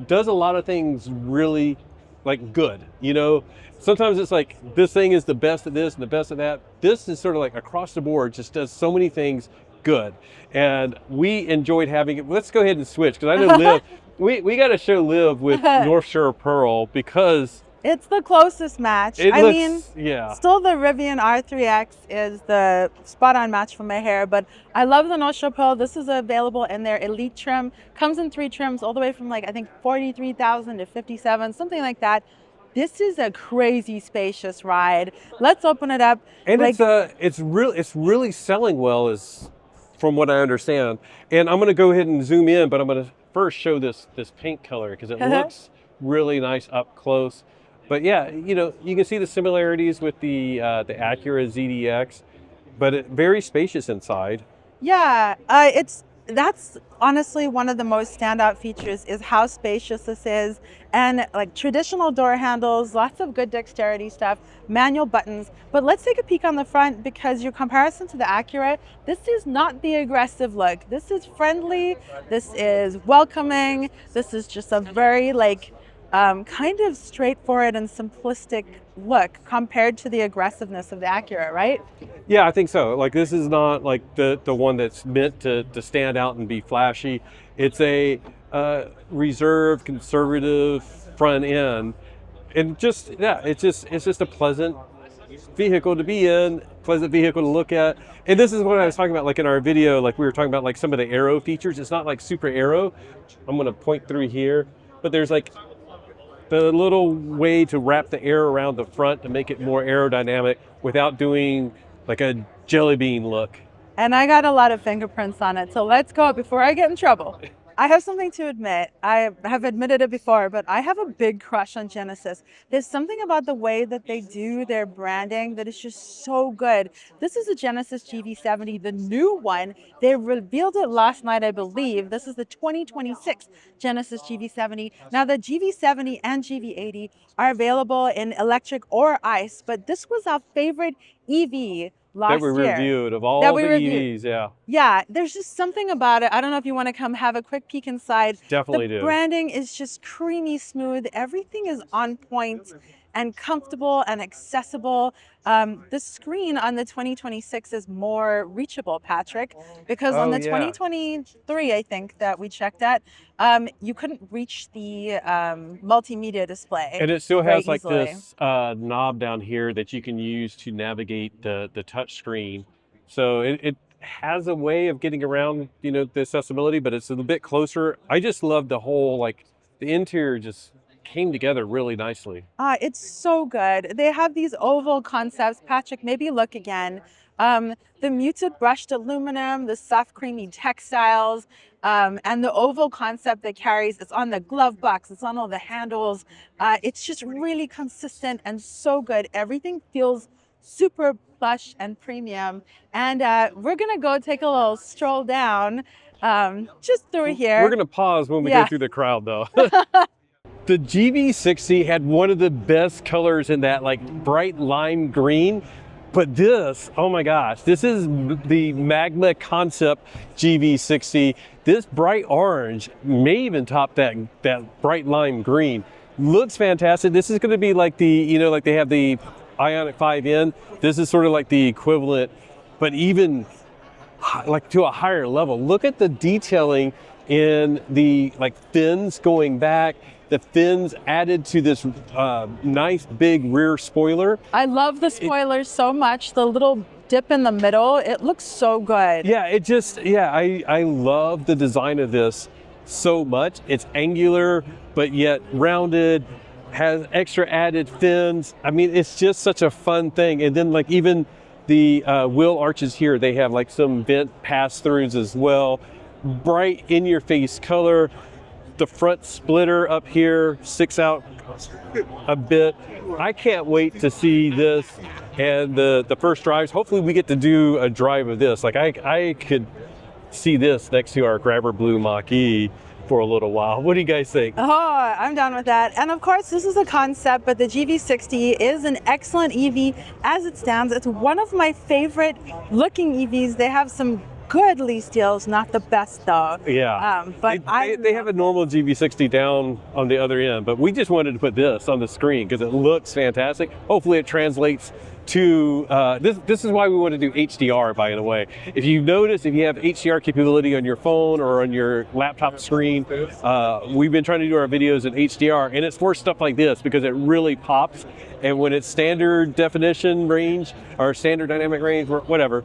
Does a lot of things really like good. You know, sometimes it's like this thing is the best at this and the best at that. This is sort of like across the board, just does so many things good. And we enjoyed having it. Let's go ahead and switch because I know Liv, we got to show Liv with North Shore Pearl because it's the closest match. Still the Rivian R3X is the spot-on match for my hair, but I love the North Shore Pearl. This is available in their Elite trim. Comes in 3 trims, all the way from like I think 43,000 to 57, something like that. This is a crazy spacious ride. Let's open it up. And it's really selling well, is from what I understand. And I'm going to go ahead and zoom in, but I'm going to first show this paint color because it looks really nice up close. But yeah, you know, you can see the similarities with the Acura ZDX, but very spacious inside. Yeah, that's honestly one of the most standout features is how spacious this is, and like traditional door handles, lots of good dexterity stuff, manual buttons. But let's take a peek on the front because your comparison to the Acura, this is not the aggressive look. This is friendly, this is welcoming, this is just a very like kind of straightforward and simplistic look compared to the aggressiveness of the Acura, right? Yeah, I think so. Like this is not like the one that's meant to stand out and be flashy. It's a reserved, conservative front end, and just it's just a pleasant vehicle to be in, pleasant vehicle to look at. And this is what I was talking about, like in our video, like we were talking about like some of the aero features. It's not like super aero. I'm going to point through here, but there's like the little way to wrap the air around the front to make it more aerodynamic without doing like a jelly bean look. And I got a lot of fingerprints on it. So let's go before I get in trouble. I have something to admit. I have admitted it before, but I have a big crush on Genesis. There's something about the way that they do their branding that is just so good. This is a Genesis GV70, the new one. They revealed it last night, I believe. This is the 2026 Genesis GV70. Now, the GV70 and GV80 are available in electric or ICE, but this was our favorite EV last that we year. reviewed of all the EVs, yeah. Yeah, there's just something about it. I don't know if you want to come have a quick peek inside. Definitely The do. branding is just creamy smooth. Everything is on point and comfortable and accessible. The screen on the 2026 is more reachable, Patrick, because on the 2023, I think that we checked that, you couldn't reach the multimedia display. And it still has like easily. this knob down here that you can use to navigate the touch screen. So it has a way of getting around, you know, the accessibility, but it's a little bit closer. I just love the whole, like, the interior just came together really nicely. It's so good. They have these oval concepts. Patrick, maybe look again. The muted brushed aluminum, the soft creamy textiles, and the oval concept that carries, it's on the glove box, it's on all the handles. It's just really consistent and so good. Everything feels super plush and premium. And we're gonna go take a little stroll down just through here. We're gonna pause when we go through the crowd though. The GV60 had one of the best colors in that, like, bright lime green. But this, oh my gosh, this is the Magma Concept GV60. This bright orange may even top that bright lime green. Looks fantastic. This is going to be like the, you know, like they have the Ioniq 5N. This is sort of like the equivalent, but even like to a higher level. Look at the detailing in the, like, fins going back. The fins added to this nice big rear spoiler. I love the spoilers so much. The little dip in the middle, it looks so good. Yeah, it just, yeah, I love the design of this so much. It's angular, but yet rounded, has extra added fins. I mean, it's just such a fun thing. And then, like, even the wheel arches here, they have like some vent pass-throughs as well. Bright in-your-face color. The front splitter up here sticks out a bit. I can't wait to see this and the first drives. Hopefully we get to do a drive of this. Like, I could see this next to our Grabber Blue Mach-E for a little while. What do you guys think? Oh, I'm down with that. And of course, this is a concept, but the GV60 is an excellent EV as it stands. It's one of my favorite looking EVs. They have some good lease deals, not the best though. Yeah, but they have a normal GV60 down on the other end, but we just wanted to put this on the screen because it looks fantastic. Hopefully it translates to, this is why we want to do HDR, by the way. If you notice, if you have HDR capability on your phone or on your laptop screen, we've been trying to do our videos in HDR, and it's for stuff like this because it really pops. And when it's standard definition range or standard dynamic range, whatever,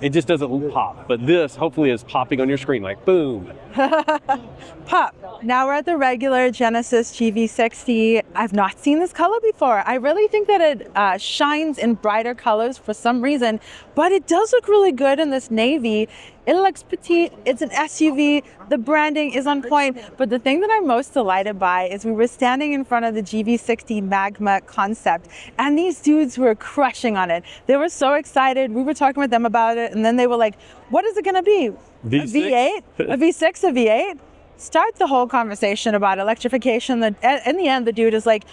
it just doesn't pop. But this hopefully is popping on your screen, like boom. Pop. Now we're at the regular Genesis GV60. I've not seen this color before. I really think that it shines in brighter colors for some reason, but it does look really good in this navy. It looks petite, it's an SUV, the branding is on point, but the thing that I'm most delighted by is we were standing in front of the GV60 Magma concept, and these dudes were crushing on it. They were so excited, we were talking with them about it, and then they were like, what is it gonna be? V6? A V8? A V6, a V8? Start the whole conversation about electrification. In the end, the dude is like,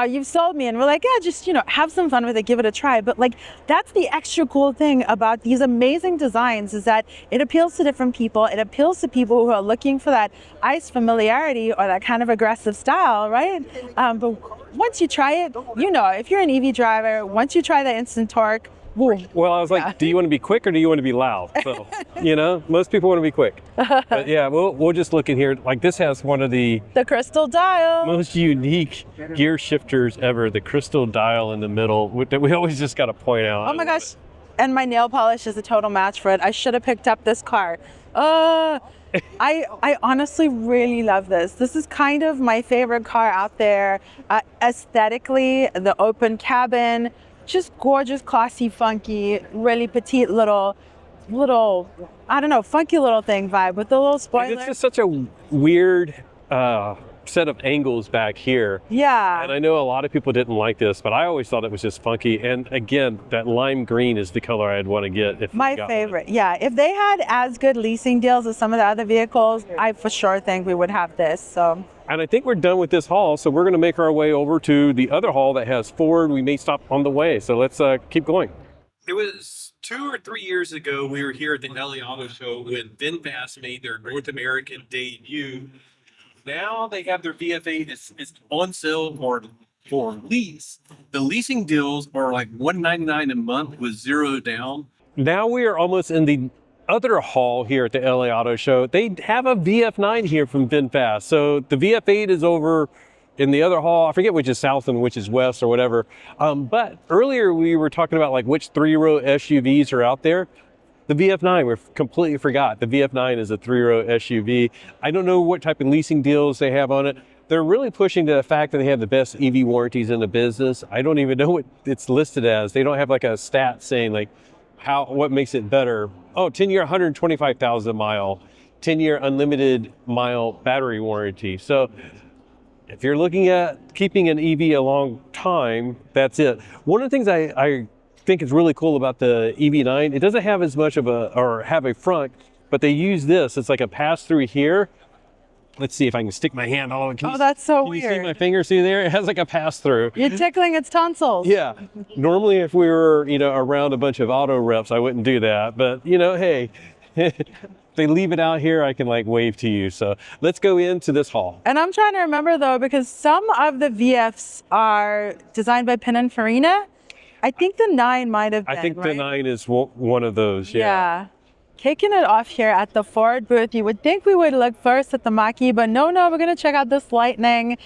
you've sold me. And we're like, yeah, just, have some fun with it, give it a try. But like, that's the extra cool thing about these amazing designs is that it appeals to different people. It appeals to people who are looking for that ICE familiarity or that kind of aggressive style, right? But once you try it, if you're an EV driver, once you try the instant torque, woo. Well, I was like, do you want to be quick or do you want to be loud? So, most people want to be quick. But yeah, we'll just look in here. Like, this has one of the crystal dial. Most unique gear shifters ever. The crystal dial in the middle that we always just got to point out. Oh my gosh. And my nail polish is a total match for it. I should have picked up this car. I honestly really love this. This is kind of my favorite car out there. Aesthetically, the open cabin, just gorgeous, classy, funky, really petite little little, I don't know, funky little thing vibe with the little spoiler. And it's just such a weird set of angles back here. Yeah. And I know a lot of people didn't like this, but I always thought it was just funky. And again, that lime green is the color I'd want to get if my we got favorite. one. Yeah, if they had as good leasing deals as some of the other vehicles, I for sure think we would have this. So. And I think we're done with this haul, so we're going to make our way over to the other haul that has Ford. We may stop on the way, so let's keep going. It was 2 or 3 years ago we were here at the LA Auto Show when Vinfast made their North American debut. Now they have their VF8 is on sale for lease. The leasing deals are like $199 a month with 0 down. Now we are almost in the other haul here at the LA Auto Show. They have a VF9 here from Vinfast. So the VF8 is over in the other haul. I forget which is south and which is west or whatever. But earlier we were talking about like which 3-row SUVs are out there. The VF9, we completely forgot. The VF9 is a 3-row SUV. I don't know what type of leasing deals they have on it. They're really pushing to the fact that they have the best EV warranties in the business. I don't even know what it's listed as. They don't have like a stat saying like what makes it better. Oh, 10-year, 125,000 mile, 10-year unlimited mile battery warranty. So if you're looking at keeping an EV a long time, that's it. One of the things I think is really cool about the EV9, it doesn't have as much of have a front, but they use this. It's like a pass-through here. Let's see if I can stick my hand all over. Oh, that's so weird. Can you see my finger? See there? It has like a pass-through. You're tickling its tonsils. Yeah. Normally, if we were, around a bunch of auto reps, I wouldn't do that. But, hey, if they leave it out here, I can like wave to you. So let's go into this haul. And I'm trying to remember though, because some of the VFs are designed by Pininfarina. I think the 9 might have been, I think right? the 9 is one of those, yeah. Kicking it off here at the Ford booth, you would think we would look first at the Mach-E, but no, we're going to check out this Lightning.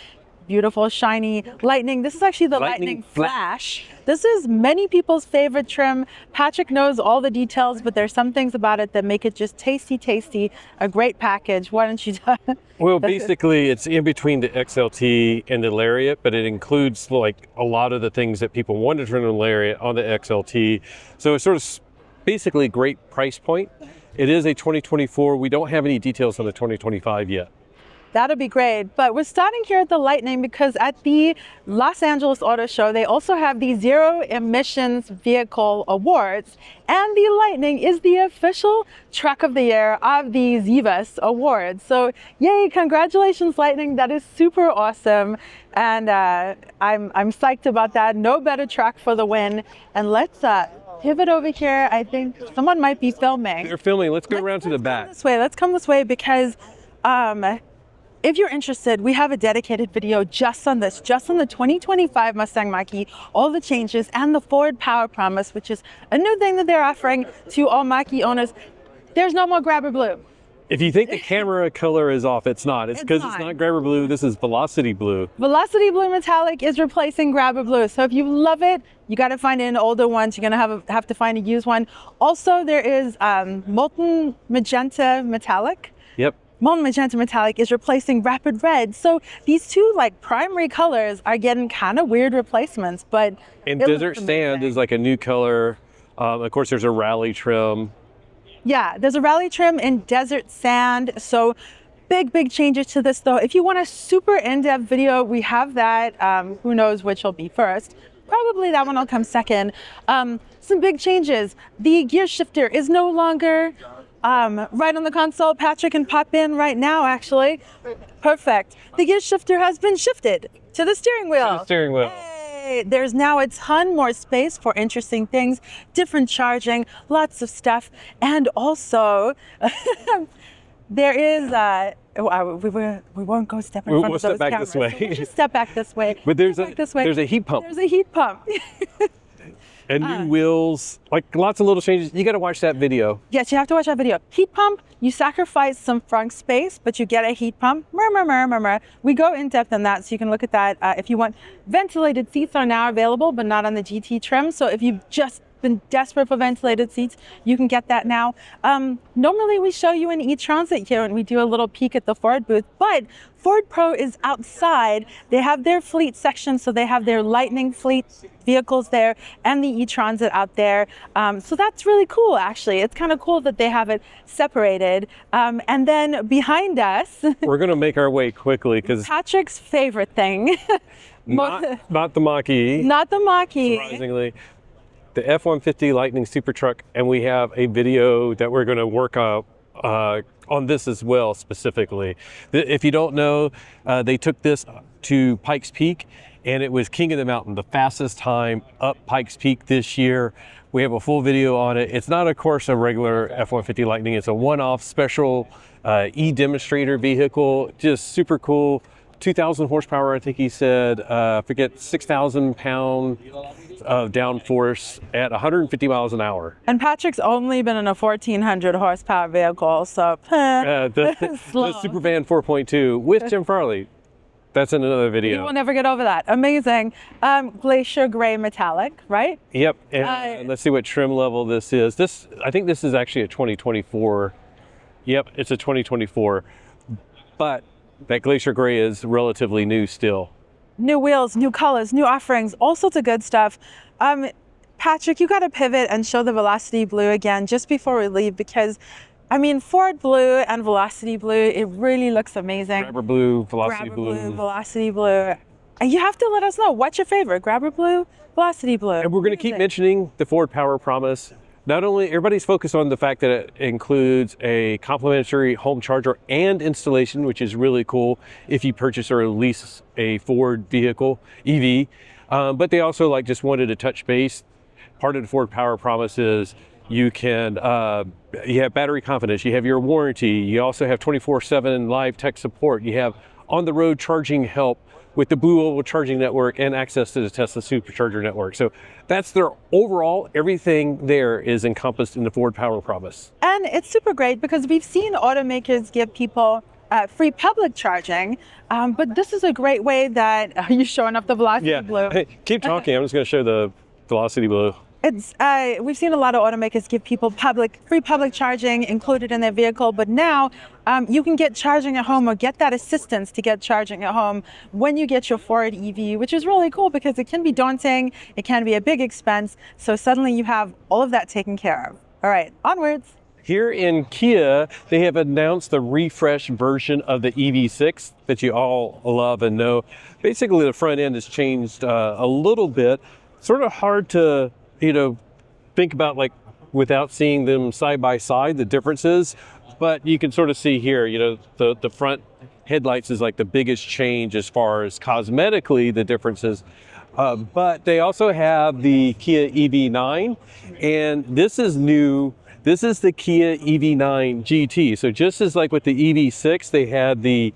Beautiful, shiny Lightning. This is actually the Lightning Flash. This is many people's favorite trim. Patrick knows all the details, but there's some things about it that make it just tasty. A great package. Why don't you tell? Well, basically, it's in between the XLT and the Lariat, but it includes like a lot of the things that people wanted from the Lariat on the XLT. So it's sort of basically a great price point. It is a 2024. We don't have any details on the 2025 yet. That'll be great. But we're starting here at the Lightning because at the Los Angeles Auto Show, they also have the Zero Emissions Vehicle Awards. And the Lightning is the official truck of the year of the Zivas Awards. So yay, congratulations, Lightning. That is super awesome. And I'm psyched about that. No better truck for the win. And let's pivot over here. I think someone might be filming. They're filming. Let's go around to the back. Let's come this way because if you're interested, we have a dedicated video just on this, just on the 2025 Mustang Mach-E, all the changes, and the Ford Power Promise, which is a new thing that they're offering to all Mach-E owners. There's no more Grabber Blue. If you think the camera color is off, it's not. It's because it's not Grabber Blue. This is Velocity Blue. Velocity Blue Metallic is replacing Grabber Blue. So if you love it, you got to find it in older ones. You're going to have to find a used one. Also, there is Molten Magenta Metallic. Yep. Molten Magenta Metallic is replacing Rapid Red. So these two like primary colors are getting kind of weird replacements, but and Desert Sand is like a new color. Of course, there's a rally trim. Yeah, there's a rally trim in Desert Sand. So big changes to this though. If you want a super in-depth video, we have that. Who knows which will be first. Probably that one will come second. Some big changes. The gear shifter is no longer right on the console. Patrick can pop in right now, actually. Perfect. The gear shifter has been shifted to the steering wheel. To the steering wheel. Hey, there's now a ton more space for interesting things, different charging, lots of stuff. And also, there is, we won't go step in front of those back cameras. this way. So we'll just step back this way. But there's a heat pump. There's a heat pump. And new wheels, like lots of little changes. You got to watch that video. Yes, you have to watch that video. Heat pump, you sacrifice some front space, but you get a heat pump. We go in depth on that, so you can look at that if you want. Ventilated seats are now available, but not on the GT trim. So if you just been desperate for ventilated seats, you can get that now. Normally we show you an e-Transit here and we do a little peek at the Ford booth, but Ford Pro is outside. They have their fleet section, so they have their Lightning fleet vehicles there and the e-Transit out there. So that's really cool, actually. It's kind of cool that they have it separated. And then behind us, we're going to make our way quickly because Patrick's favorite thing. not the Mach-E. Not the Mach-E. Surprisingly, the F-150 Lightning Super Truck, and we have a video that we're going to work on this as well specifically. If you don't know, they took this to Pikes Peak, and it was King of the Mountain, the fastest time up Pikes Peak this year. We have a full video on it. It's not, of course, a regular F-150 Lightning. It's a one-off special e-demonstrator vehicle, just super cool. 2,000 horsepower, I think he said, forget 6,000 pound of downforce at 150 miles an hour. And Patrick's only been in a 1,400 horsepower vehicle, so the Supervan 4.2 with Jim Farley. That's in another video. You will never get over that. Amazing. Glacier gray metallic, right? Yep. And let's see what trim level this is. I think this is actually a 2024. Yep, it's a 2024. But that Glacier Gray is relatively new still. New wheels, new colors, new offerings, all sorts of good stuff. Patrick, you got to pivot and show the Velocity Blue again just before we leave, because I mean, Ford Blue and Velocity Blue, it really looks amazing. Grabber Blue, Velocity Blue. Velocity Blue. You have to let us know, what's your favorite? Grabber Blue, Velocity Blue. And we're going to keep mentioning the Ford Power Promise. Not only, everybody's focused on the fact that it includes a complimentary home charger and installation, which is really cool if you purchase or lease a Ford vehicle, EV. But they also just wanted to touch base. Part of the Ford Power Promise is you can, you have battery confidence, you have your warranty, you also have 24/7 live tech support, you have on-the-road charging help with the Blue Oval charging network and access to the Tesla Supercharger network. So that's their overall, everything there is encompassed in the Ford Power Promise. And it's super great because we've seen automakers give people free public charging, but this is a great way that, are you showing up the Velocity Blue? Hey, keep talking, I'm just gonna show the Velocity Blue. It's we've seen a lot of automakers give people free public charging included in their vehicle, but now you can get charging at home or get that assistance to get charging at home when you get your Ford EV, which is really cool because it can be daunting, it can be a big expense, so suddenly you have all of that taken care of. All right, onwards. Here in Kia, they have announced the refreshed version of the EV6 that you all love and know. Basically, the front end has changed a little bit. Sort of hard to think about without seeing them side by side, the differences, but you can sort of see here, the front headlights is the biggest change as far as cosmetically the differences. But they also have the Kia EV9, and this is new. This is the Kia EV9 GT. So just as with the EV6, they had the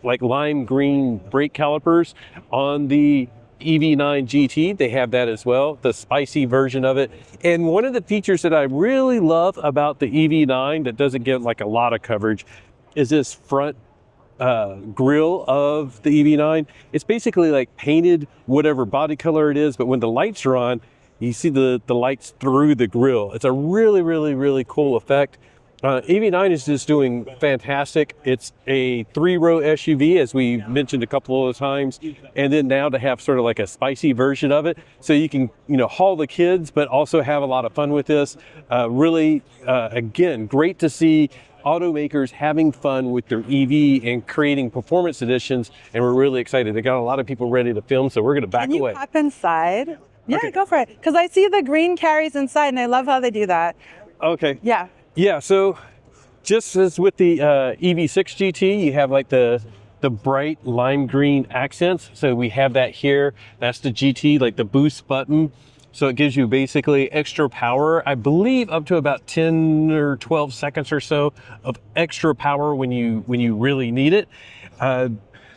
lime green brake calipers on the EV9 GT, they have that as well, the spicy version of it. And one of the features that I really love about the EV9 that doesn't get a lot of coverage is this front grille of the EV9. It's basically painted whatever body color it is, but when the lights are on, you see the lights through the grille. It's a really, really, really cool effect. EV9 is just doing fantastic. It's a 3-row SUV, as we mentioned a couple of times, and then now to have sort of a spicy version of it, so you can haul the kids, but also have a lot of fun with this. Really, again, great to see automakers having fun with their EV and creating performance editions, and we're really excited. They got a lot of people ready to film, so we're going to back away. Can you hop inside? Yeah, okay. Go for it. Because I see the green carries inside, and I love how they do that. Okay. Yeah. Yeah, so just as with the EV6 GT, you have the bright lime green accents. So we have that here. That's the GT, the boost button. So it gives you basically extra power. I believe up to about 10 or 12 seconds or so of extra power when you really need it.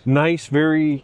Nice, very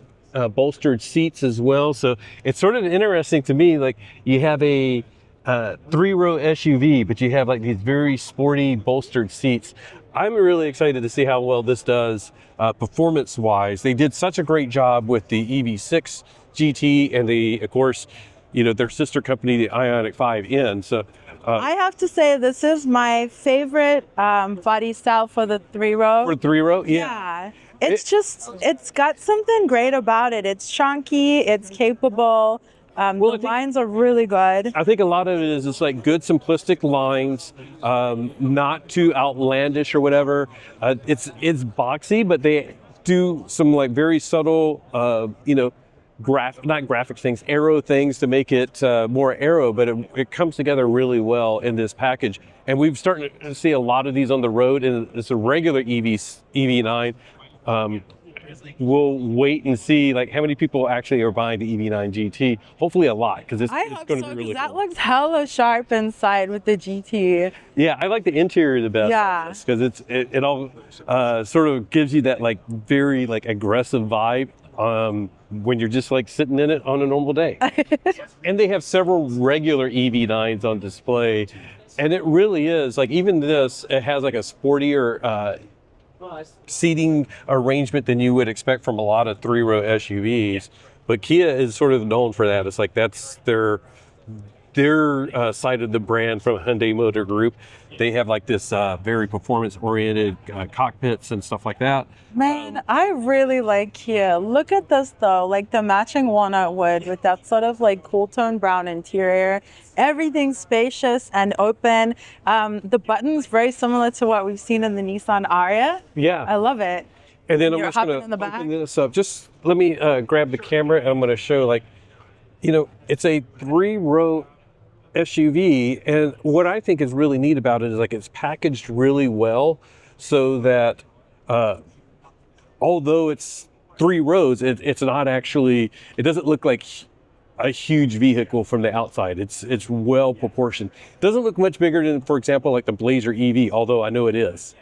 bolstered seats as well. So it's sort of interesting to me, you have a 3-row SUV, but you have these very sporty bolstered seats. I'm really excited to see how well this does performance-wise. They did such a great job with the EV6 GT and of course, their sister company, the Ioniq 5 in. So I have to say this is my favorite body style for the 3-row. for 3-row, Yeah. It's got something great about it. It's chunky, it's capable. The lines are really good. I think a lot of it is just like good simplistic lines, not too outlandish or whatever. It's boxy, but they do some like very subtle, not graphics things, aero things to make it more aero, but it comes together really well in this package. And we've started to see a lot of these on the road, and it's a regular EV9. We'll wait and see like how many people actually are buying the EV9 GT. Hopefully a lot, because it's going to be really that cool. looks hella sharp inside with the GT. Yeah, I like the interior the best. Yeah, because it all sort of gives you that like very like aggressive vibe when you're just like sitting in it on a normal day. And they have several regular EV9s on display, and it really is like, even this, it has like a sportier seating arrangement than you would expect from a lot of 3-row SUVs. But Kia is sort of known for that. It's like that's their side of the brand from Hyundai Motor Group. They have like this very performance-oriented cockpits and stuff like that. Man, I really like Kia. Look at this though, like the matching walnut wood with that sort of like cool tone brown interior. Everything's spacious and open. The button's very similar to what we've seen in the Nissan Ariya. Yeah. I love it. And then I'm You're just going hopping in the to back? open this up. Just let me grab the camera, and I'm going to show like, it's a 3-row SUV, and what I think is really neat about it is like it's packaged really well, so that although it's 3 rows, it's not actually, it doesn't look like a huge vehicle from the outside. It's well proportioned. It doesn't look much bigger than, for example, like the Blazer EV, although I know it is.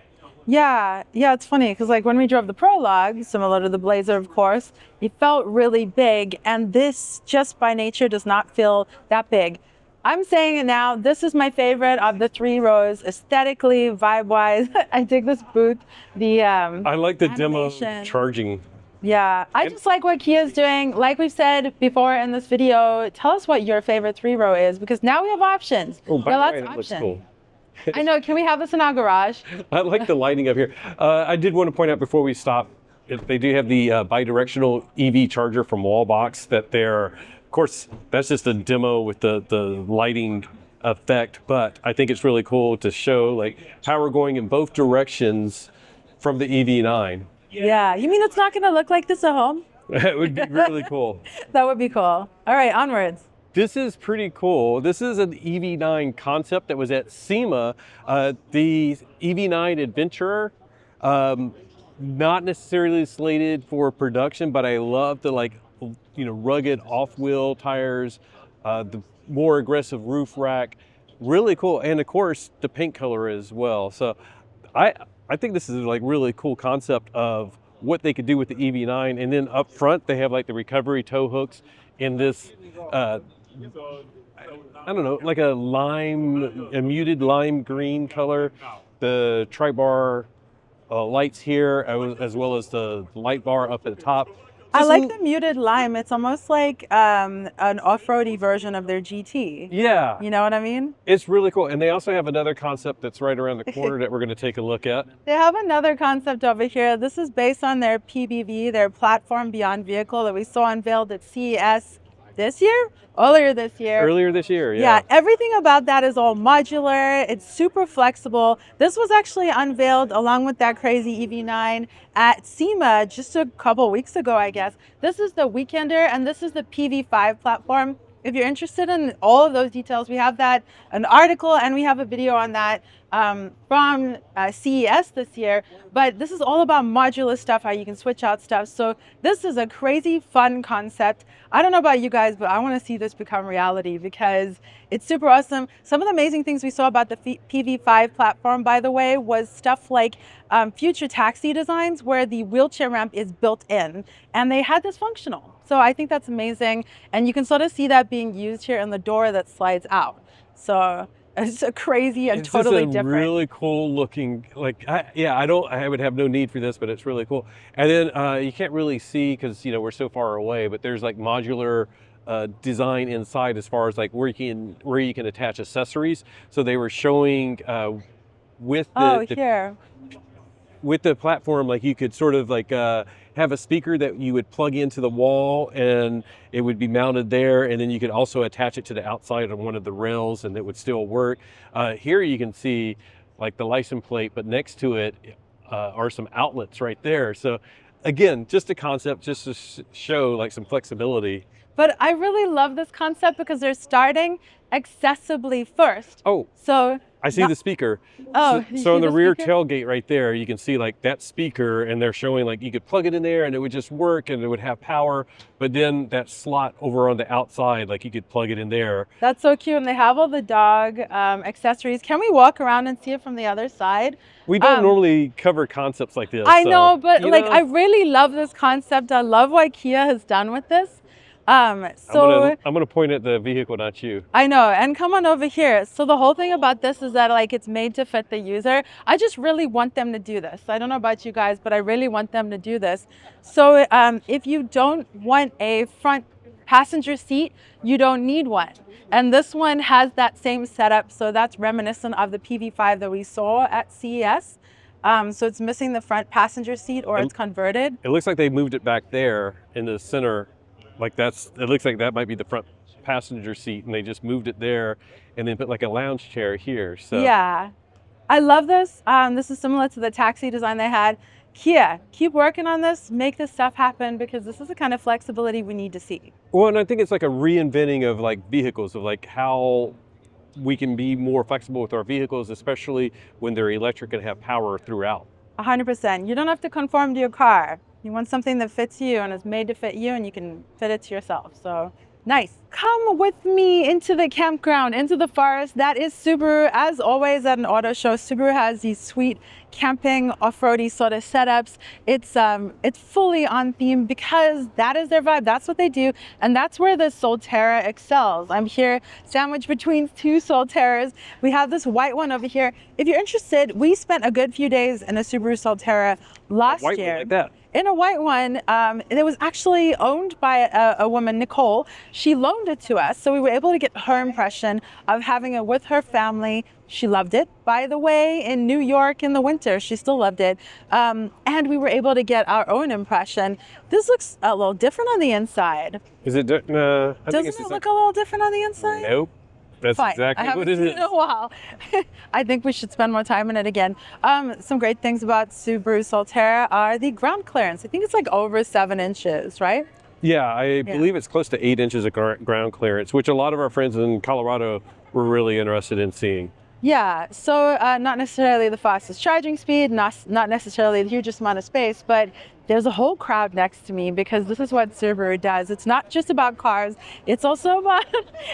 Yeah, it's funny because like when we drove the Prologue, similar to the Blazer, of course, it felt really big, and this just by nature does not feel that big. I'm saying it now, this is my favorite of the 3 rows, aesthetically, vibe-wise. I dig this booth. I like the animation. demo charging. Yeah, I just like what Kia's doing. Like we've said before in this video, tell us what your favorite 3-row is, because now we have options. Oh, by There are the way, lots of that looks options. cool. I know, can we have this in our garage? I like the lighting up here. I did want to point out before we stop, they do have the bi-directional EV charger from Wallbox that they're, of course, that's just a demo with the lighting effect, but I think it's really cool to show like how we're going in both directions from the EV9. Yeah, you mean it's not going to look like this at home? It would be really cool. That would be cool. All right, onwards. This is pretty cool. This is an EV9 concept that was at SEMA. The EV9 Adventurer, not necessarily slated for production, but I love the rugged off-wheel tires, the more aggressive roof rack, really cool. And of course, the paint color as well. So I think this is like really cool concept of what they could do with the EV9. And then up front, they have like the recovery tow hooks in this, I don't know, like a muted lime green color. The tri-bar lights here, as well as the light bar up at the top. I like the muted lime. It's almost like an off-roady version of their GT. Yeah. You know what I mean? It's really cool. And they also have another concept that's right around the corner that we're going to take a look at. They have another concept over here. This is based on their PBV, their Platform Beyond vehicle that we saw unveiled at CES earlier this year. Yeah, everything about that is all modular. It's super flexible. This was actually unveiled along with that crazy EV9 at SEMA just a couple weeks ago, I guess. This is the Weekender, and this is the PV5 platform. If you're interested in all of those details, we have an article, and we have a video on that from CES this year. But this is all about modular stuff, how you can switch out stuff. So this is a crazy fun concept. I don't know about you guys, but I want to see this become reality because it's super awesome. Some of the amazing things we saw about the PV5 platform, by the way, was stuff like future taxi designs where the wheelchair ramp is built in, and they had this functional. So I think that's amazing. And you can sort of see that being used here in the door that slides out. So it's a crazy and totally different. Really cool looking, I would have no need for this, but it's really cool. And then you can't really see because, we're so far away, but there's like modular design inside as far as like where you can attach accessories. So they were showing with here. with the platform, like you could sort of like have a speaker that you would plug into the wall and it would be mounted there, and then you could also attach it to the outside of one of the rails and it would still work. Here you can see like the license plate, but next to it are some outlets right there. So again, just a concept just to show like some flexibility. But I really love this concept because they're starting accessibly first. Oh, so I see the speaker. Oh, so in the rear speaker? tailgate right there, you can see like that speaker, and they're showing like you could plug it in there and it would just work and it would have power. But then that slot over on the outside, like you could plug it in there. That's so cute. And they have all the dog accessories. Can we walk around and see it from the other side? We don't normally cover concepts like this. I so, know, but like know, I really love this concept. I love what Kia has done with this. I'm gonna point at the vehicle, not you. I know, and come on over here. So the whole thing about this is that like it's made to fit the user. I just really want them to do this. I don't know about you guys, but I really want them to do this. So if you don't want a front passenger seat, you don't need one. And this one has that same setup, so that's reminiscent of the PV5 that we saw at CES. So it's missing the front passenger seat, or it's converted. It looks like they moved it back there in the center. Like it looks like that might be the front passenger seat, and they just moved it there and then put like a lounge chair here. So yeah, I love this. This is similar to the taxi design they had. Kia, keep working on this, make this stuff happen, because this is the kind of flexibility we need to see. Well, and I think it's like a reinventing of like vehicles, of like how we can be more flexible with our vehicles, especially when they're electric and have power throughout. 100%. You don't have to conform to your car. You want something that fits you and is made to fit you, and you can fit it to yourself. So nice. Come with me into the campground, into the forest. That is Subaru. As always at an auto show, Subaru has these sweet camping, off-roady sort of setups. It's fully on theme because that is their vibe. That's what they do, and that's where the Solterra excels. I'm here sandwiched between two Solterras. We have this white one over here. If you're interested, we spent a good few days in a Subaru Solterra last White year. one like that. In a white one, it was actually owned by a woman, Nicole. She loaned it to us, so we were able to get her impression of having it with her family. She loved it. By the way, in New York in the winter, she still loved it. And we were able to get our own impression. This looks a little different on the inside. Is it? Doesn't it look a little different on the inside? Nope. That's Fine. exactly I haven't what it seen is. it in a while. I think we should spend more time in it again. Some great things about Subaru Solterra are the ground clearance. I think it's like over 7 inches, right? Yeah, I believe it's close to 8 inches of ground clearance, which a lot of our friends in Colorado were really interested in seeing. Yeah, so not necessarily the fastest charging speed, not necessarily the hugest amount of space, but there's a whole crowd next to me because this is what Subaru does. It's not just about cars, it's also about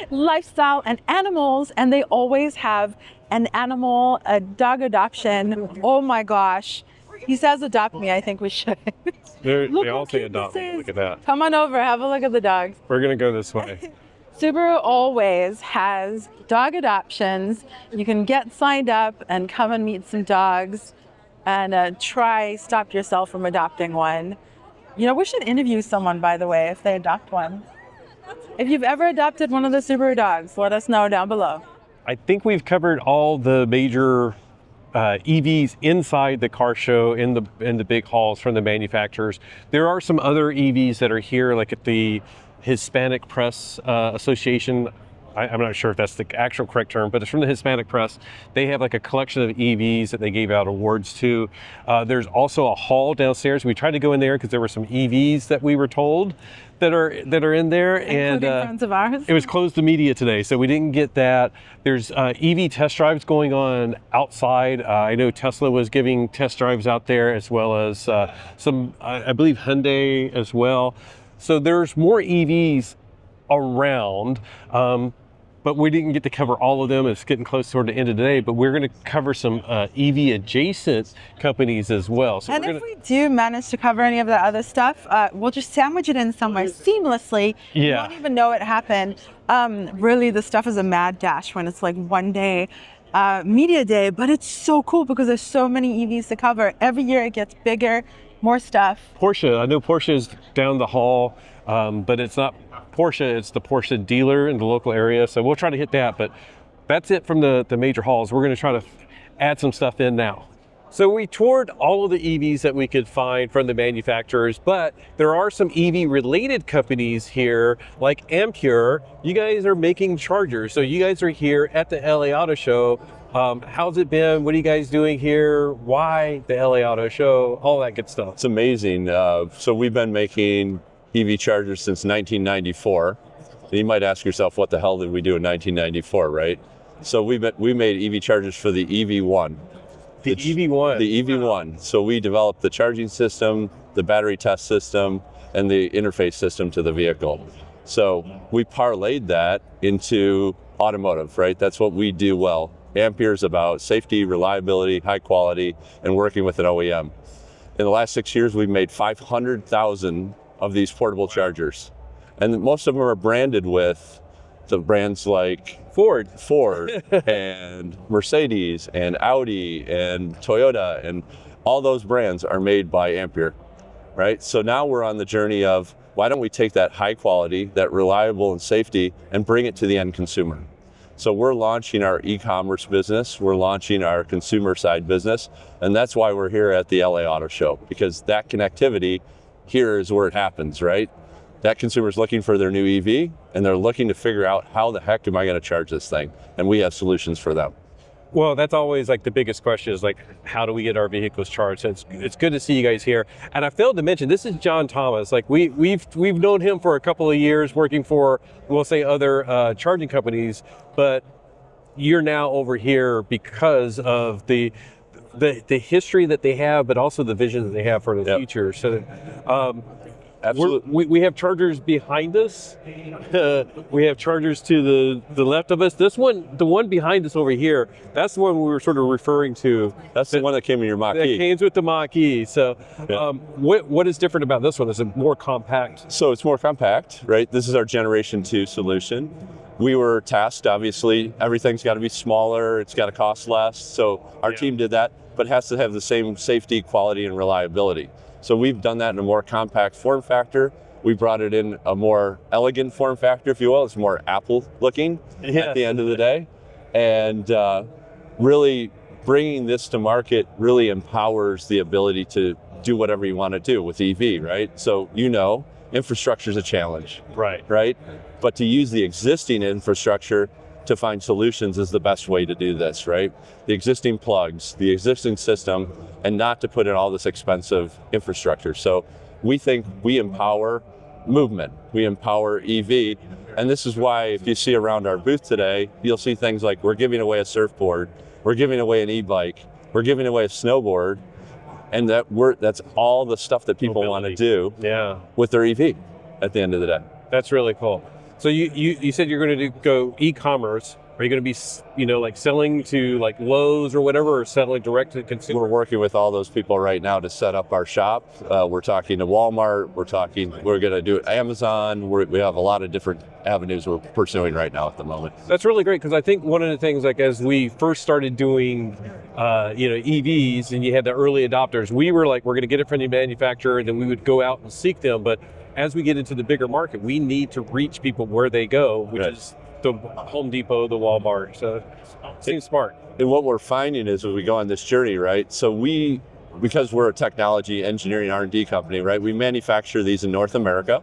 lifestyle and animals, and they always have an animal, a dog adoption. Oh my gosh. He says adopt me, I think we should. They all say adopt me, look at that. Come on over, have a look at the dogs. We're gonna go this way. Subaru always has dog adoptions. You can get signed up and come and meet some dogs and stop yourself from adopting one. You know, we should interview someone, by the way, if they adopt one. If you've ever adopted one of the Subaru dogs, let us know down below. I think we've covered all the major EVs inside the car show in the big halls from the manufacturers. There are some other EVs that are here, like at the Hispanic Press Association. I'm not sure if that's the actual correct term, but it's from the Hispanic Press. They have like a collection of EVs that they gave out awards to. There's also a hall downstairs. We tried to go in there because there were some EVs that we were told that are in there, including friends of ours. It was closed to media today, so we didn't get that. There's EV test drives going on outside. I know Tesla was giving test drives out there, as well as some, I believe Hyundai as well. So there's more EVs around, but we didn't get to cover all of them. It's getting close toward the end of the day, but we're going to cover some EV adjacent companies as well. So if we do manage to cover any of the other stuff, we'll just sandwich it in somewhere seamlessly. Yeah. You won't even know it happened. Really, the stuff is a mad dash when it's like one day media day, but it's so cool because there's so many EVs to cover. Every year it gets bigger More stuff. Porsche, I know Porsche is down the hall, but it's not Porsche, it's the Porsche dealer in the local area. So we'll try to hit that, but that's it from the major halls. We're gonna try to add some stuff in now. So we toured all of the EVs that we could find from the manufacturers, but there are some EV related companies here like Ampure. You guys are making chargers. So you guys are here at the LA Auto Show. How's it been? What are you guys doing here? Why the LA Auto Show? All that good stuff. It's amazing. So we've been making EV chargers since 1994. And you might ask yourself, what the hell did we do in 1994, right? So we made EV chargers for the EV1. The EV1. The EV1. So we developed the charging system, the battery test system, and the interface system to the vehicle. So we parlayed that into automotive, right? That's what we do well. Ampure is about safety, reliability, high quality, and working with an OEM. In the last 6 years, we've made 500,000 of these portable chargers. And most of them are branded with the brands like Ford and Mercedes and Audi and Toyota, and all those brands are made by Ampure, right? So now we're on the journey of, why don't we take that high quality, that reliable and safety, and bring it to the end consumer? So we're launching our e-commerce business, we're launching our consumer side business, and that's why we're here at the LA Auto Show, because that connectivity here is where it happens, right? That consumer's looking for their new EV, and they're looking to figure out, how the heck am I going to charge this thing? And we have solutions for them. Well, that's always like the biggest question is like, how do we get our vehicles charged? So it's good to see you guys here. And I failed to mention, this is John Thomas. Like we've known him for a couple of years working for, we'll say, other charging companies, but you're now over here because of the history that they have, but also the vision that they have for the future. So absolutely. We have chargers behind us. We have chargers to the left of us. This one, the one behind us over here, that's the one we were sort of referring to. That's the one that came in your Mach-E. That came with the Mach-E. So what is different about this one? Is it more compact? So it's more compact, right? This is our Generation 2 solution. We were tasked, obviously, everything's got to be smaller, it's got to cost less. So our team did that, but it has to have the same safety, quality, and reliability. So we've done that in a more compact form factor. We brought it in a more elegant form factor, if you will. It's more Apple looking at the end of the day. And really bringing this to market really empowers the ability to do whatever you want to do with EV, right? So, infrastructure is a challenge, right? But to use the existing infrastructure to find solutions is the best way to do this, right? The existing plugs, the existing system, and not to put in all this expensive infrastructure. So we think we empower movement, we empower EV, and this is why if you see around our booth today, you'll see things like we're giving away a surfboard, we're giving away an e-bike, we're giving away a snowboard, and that's all the stuff that people want to do with their EV at the end of the day. That's really cool. So you said you're going to go e-commerce. Are you going to be, like selling to like Lowe's or whatever, or selling direct to consumer? We're working with all those people right now to set up our shop. We're talking to Walmart. We're going to do it Amazon. We have a lot of different avenues we're pursuing right now at the moment. That's really great, because I think one of the things, like as we first started doing, EVs, and you had the early adopters, we were like, we're going to get it from the manufacturer, and then we would go out and seek them. But as we get into the bigger market, we need to reach people where they go, which is the Home Depot, the Walmart. So it seems smart. And what we're finding is as we go on this journey, right? So because we're a technology engineering R&D company, right? We manufacture these in North America.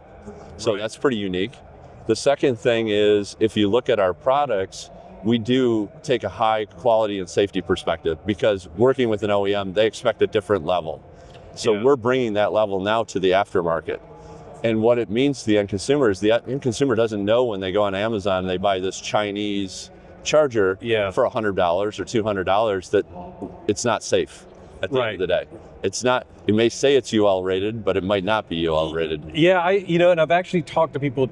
So that's pretty unique. The second thing is, if you look at our products, we do take a high quality and safety perspective, because working with an OEM, they expect a different level. So we're bringing that level now to the aftermarket. And what it means to the end consumer is the end consumer doesn't know when they go on Amazon and they buy this Chinese charger for $100 or $200 that it's not safe at the end of the day. It's not, it may say it's UL rated, but it might not be UL rated. Yeah, and I've actually talked to people,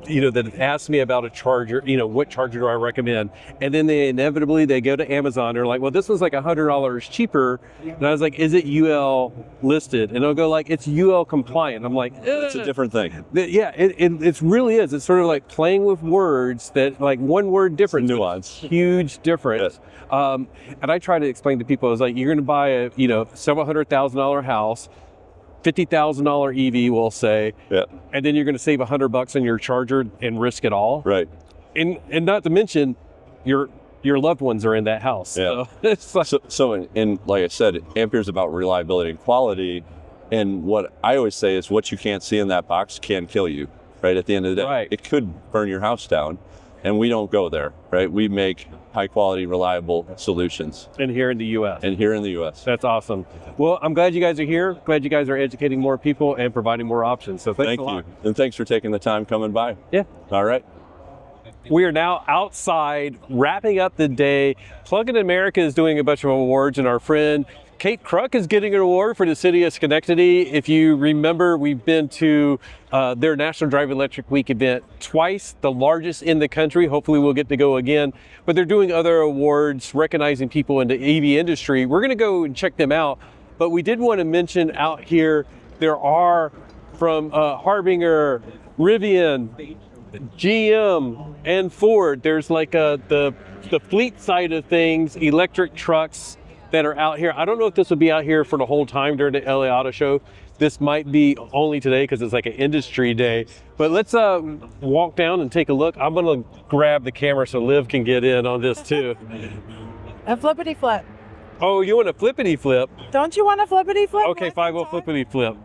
that have asked me about a charger, what charger do I recommend? And then they go to Amazon, they're like, well, this one's like $100 cheaper. And I was like, is it UL listed? And they'll go like, it's UL compliant. I'm like, it's a different thing. It really is. It's sort of like playing with words that like one word difference. Nuance. Huge difference. Yes. And I try to explain to people, I was like, you're going to buy a, several $100,000 house. $50,000 EV, we'll say, Yeah. and then you're going to save $100 on your charger and risk it all. Right. And not to mention, your loved ones are in that house. Yeah. So it's like, So like I said, Ampure is about reliability and quality. And what I always say is what you can't see in that box can kill you, right? At the end of the day, Right. It could burn your house down, and we don't go there, right? We make high quality, reliable solutions. and here in the U.S. And here in the U.S. That's awesome. Well, I'm glad you guys are here. Glad you guys are educating more people and providing more options. So thanks Thank a lot. you. And thanks for taking the time coming by. Yeah. All right. We are now outside wrapping up the day. Plug-in America is doing a bunch of awards, and our friend Kate Kruk is getting an award for the city of Schenectady. If you remember, we've been to their National Drive Electric Week event twice, the largest in the country. Hopefully we'll get to go again. But they're doing other awards recognizing people in the EV industry. We're gonna go and check them out. But we did want to mention out here, there are from Harbinger, Rivian, GM, and Ford. There's like the fleet side of things, electric trucks that are out here. I don't know if this will be out here for the whole time during the LA Auto Show. This might be only today because it's like an industry day. But let's walk down and take a look. I'm gonna grab the camera so Liv can get in on this too. A flippity flip. Oh, you want a flippity flip? Don't you want a flippity flip? Okay, fine, we'll flippity flip.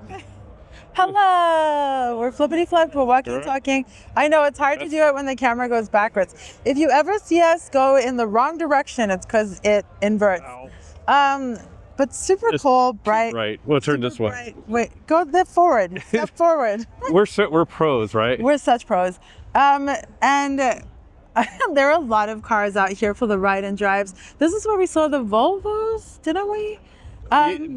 Hello, we're flippity flipped, we're walking and talking. I know it's hard to do it when the camera goes backwards. If you ever see us go in the wrong direction, it's because it inverts. But super cool, bright. Right, we'll turn this way. Bright. Wait, go forward, step forward. We're pros, right? We're such pros. And there are a lot of cars out here for the ride and drives. This is where we saw the Volvos, didn't we?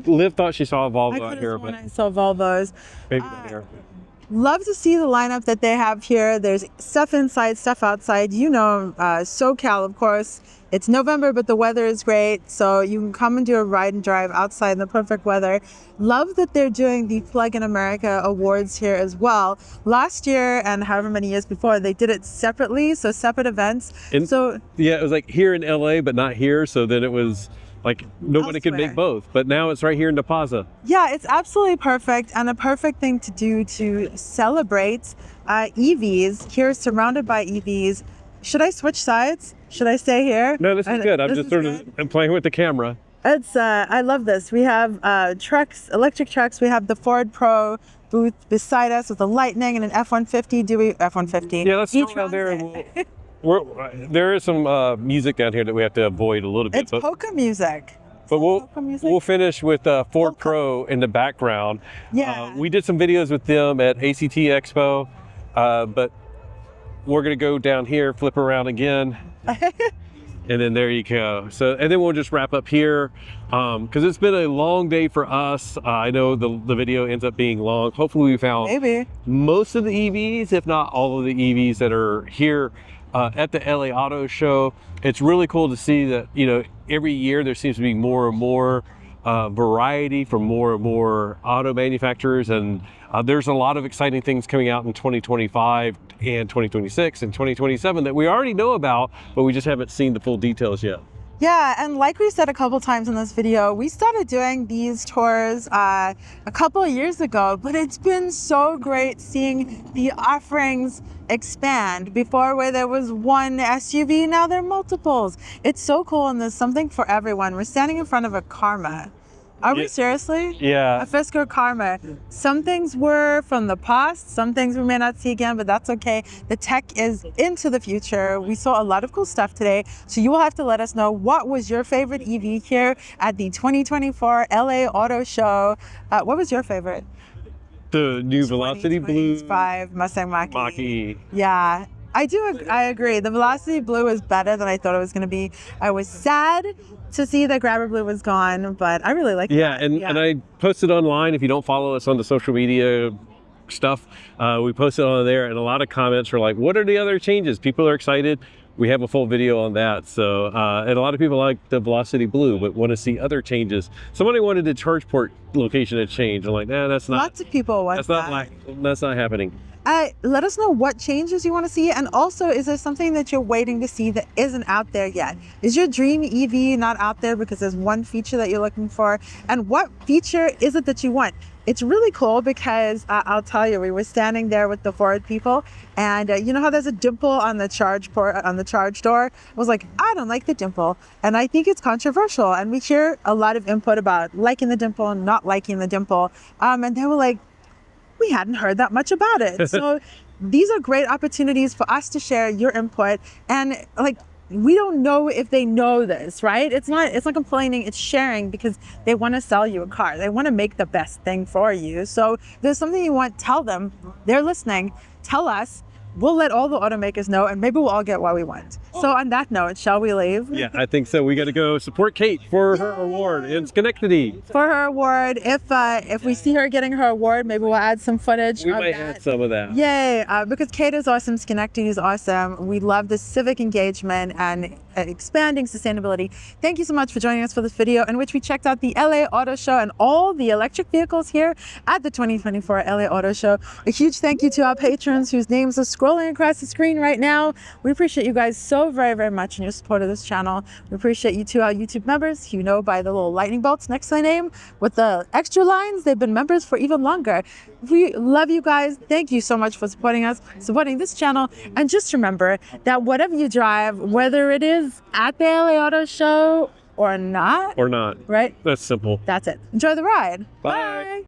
Liv thought she saw a I Volvo could out have here, sworn but I saw Volvos. maybe not here. Love to see the lineup that they have here. There's stuff inside, stuff outside. You know, SoCal, of course. It's November, but the weather is great. So you can come and do a ride and drive outside in the perfect weather. Love that they're doing the Plug-in America Awards here as well. Last year and however many years before, they did it separately, so separate events. Yeah, it was like here in LA, but not here. So then it was like nobody could make Elsewhere. both. But now it's right here in the Plaza. Yeah, it's absolutely perfect and a perfect thing to do to celebrate EVs. Here, surrounded by EVs. Should I switch sides? Should I stay here? No, this is good. I'm This just is sort good? of I'm playing with the camera. It's I love this. We have trucks, electric trucks. We have the Ford Pro booth beside us with a Lightning and an F-150. Do we F-150? Yeah, let's go E-Tron. down there. And there is some music down here that we have to avoid a little bit. It's polka music. But polka music? we'll finish with Ford Pro in the background. Yeah. We did some videos with them at ACT Expo, but we're gonna go down here, flip around again, and then there you go. So, and then we'll just wrap up here because it's been a long day for us. I know the video ends up being long. Hopefully we found Maybe. most of the EVs, if not all of the EVs that are here at the LA Auto Show. It's really cool to see that, you know, every year there seems to be more and more variety from more and more auto manufacturers, and there's a lot of exciting things coming out in 2025 and 2026 and 2027 that we already know about, but we just haven't seen the full details yet. Yeah, and like we said a couple times in this video, we started doing these tours a couple of years ago, but it's been so great seeing the offerings expand. Before, where there was one SUV, now there are multiples. It's so cool, and there's something for everyone. We're standing in front of a Karma. Are we seriously? Yeah. A Fisker Karma. Some things were from the past, some things we may not see again, but that's okay. The tech is into the future. We saw a lot of cool stuff today, so you will have to let us know what was your favorite EV here at the 2024 LA Auto Show. What was your favorite? The new Velocity Blue 5 Mustang Mach-E. Mach-E. Yeah, I agree. The Velocity Blue is better than I thought it was going to be. I was sad to see that Grabber Blue was gone, but I really like Yeah, that. and I posted online. If you don't follow us on the social media stuff, we posted on there, and a lot of comments were like, what are the other changes? People are excited. We have a full video on that. So, and a lot of people like the Velocity Blue, but want to see other changes. Somebody wanted the charge port location to change. I'm like, nah, that's not. Lots of people want that. That's not happening. Let us know what changes you want to see, and also, is there something that you're waiting to see that isn't out there yet? Is your dream EV not out there because there's one feature that you're looking for? And what feature is it that you want? it's really cool because I'll tell you, we were standing there with the Ford people, and you know how there's a dimple on the charge port, on the charge door? I was like, I don't like the dimple, and I think it's controversial. And we hear a lot of input about liking the dimple and not liking the dimple. And they were like, we hadn't heard that much about it. So these are great opportunities for us to share your input. And like, we don't know if they know this, right? It's not complaining, it's sharing, because they want to sell you a car. They want to make the best thing for you. So if there's something you want, tell them. They're listening. Tell us. We'll let all the automakers know, and maybe we'll all get what we want. So on that note, shall we leave? Yeah, I think so. We got to go support Kate for her award in Schenectady. For her award, if we see her getting her award, maybe we'll add some footage. We might add some of that. Yay! Because Kate is awesome, Schenectady is awesome. We love the civic engagement and expanding sustainability. Thank you so much for joining us for this video, in which we checked out the LA Auto Show and all the electric vehicles here at the 2024 LA Auto Show. A huge thank you to our patrons whose names are scrolling across the screen right now. We appreciate you guys so very, very much in your support of this channel. We appreciate you to our YouTube members, you know, by the little lightning bolts next to their name with the extra lines. They've been members for even longer. We love you guys. Thank you so much for supporting us, supporting this channel. And just remember that whatever you drive, whether it is at the LA Auto Show or not, Or not. right? That's simple. That's it. Enjoy the ride. Bye. Bye.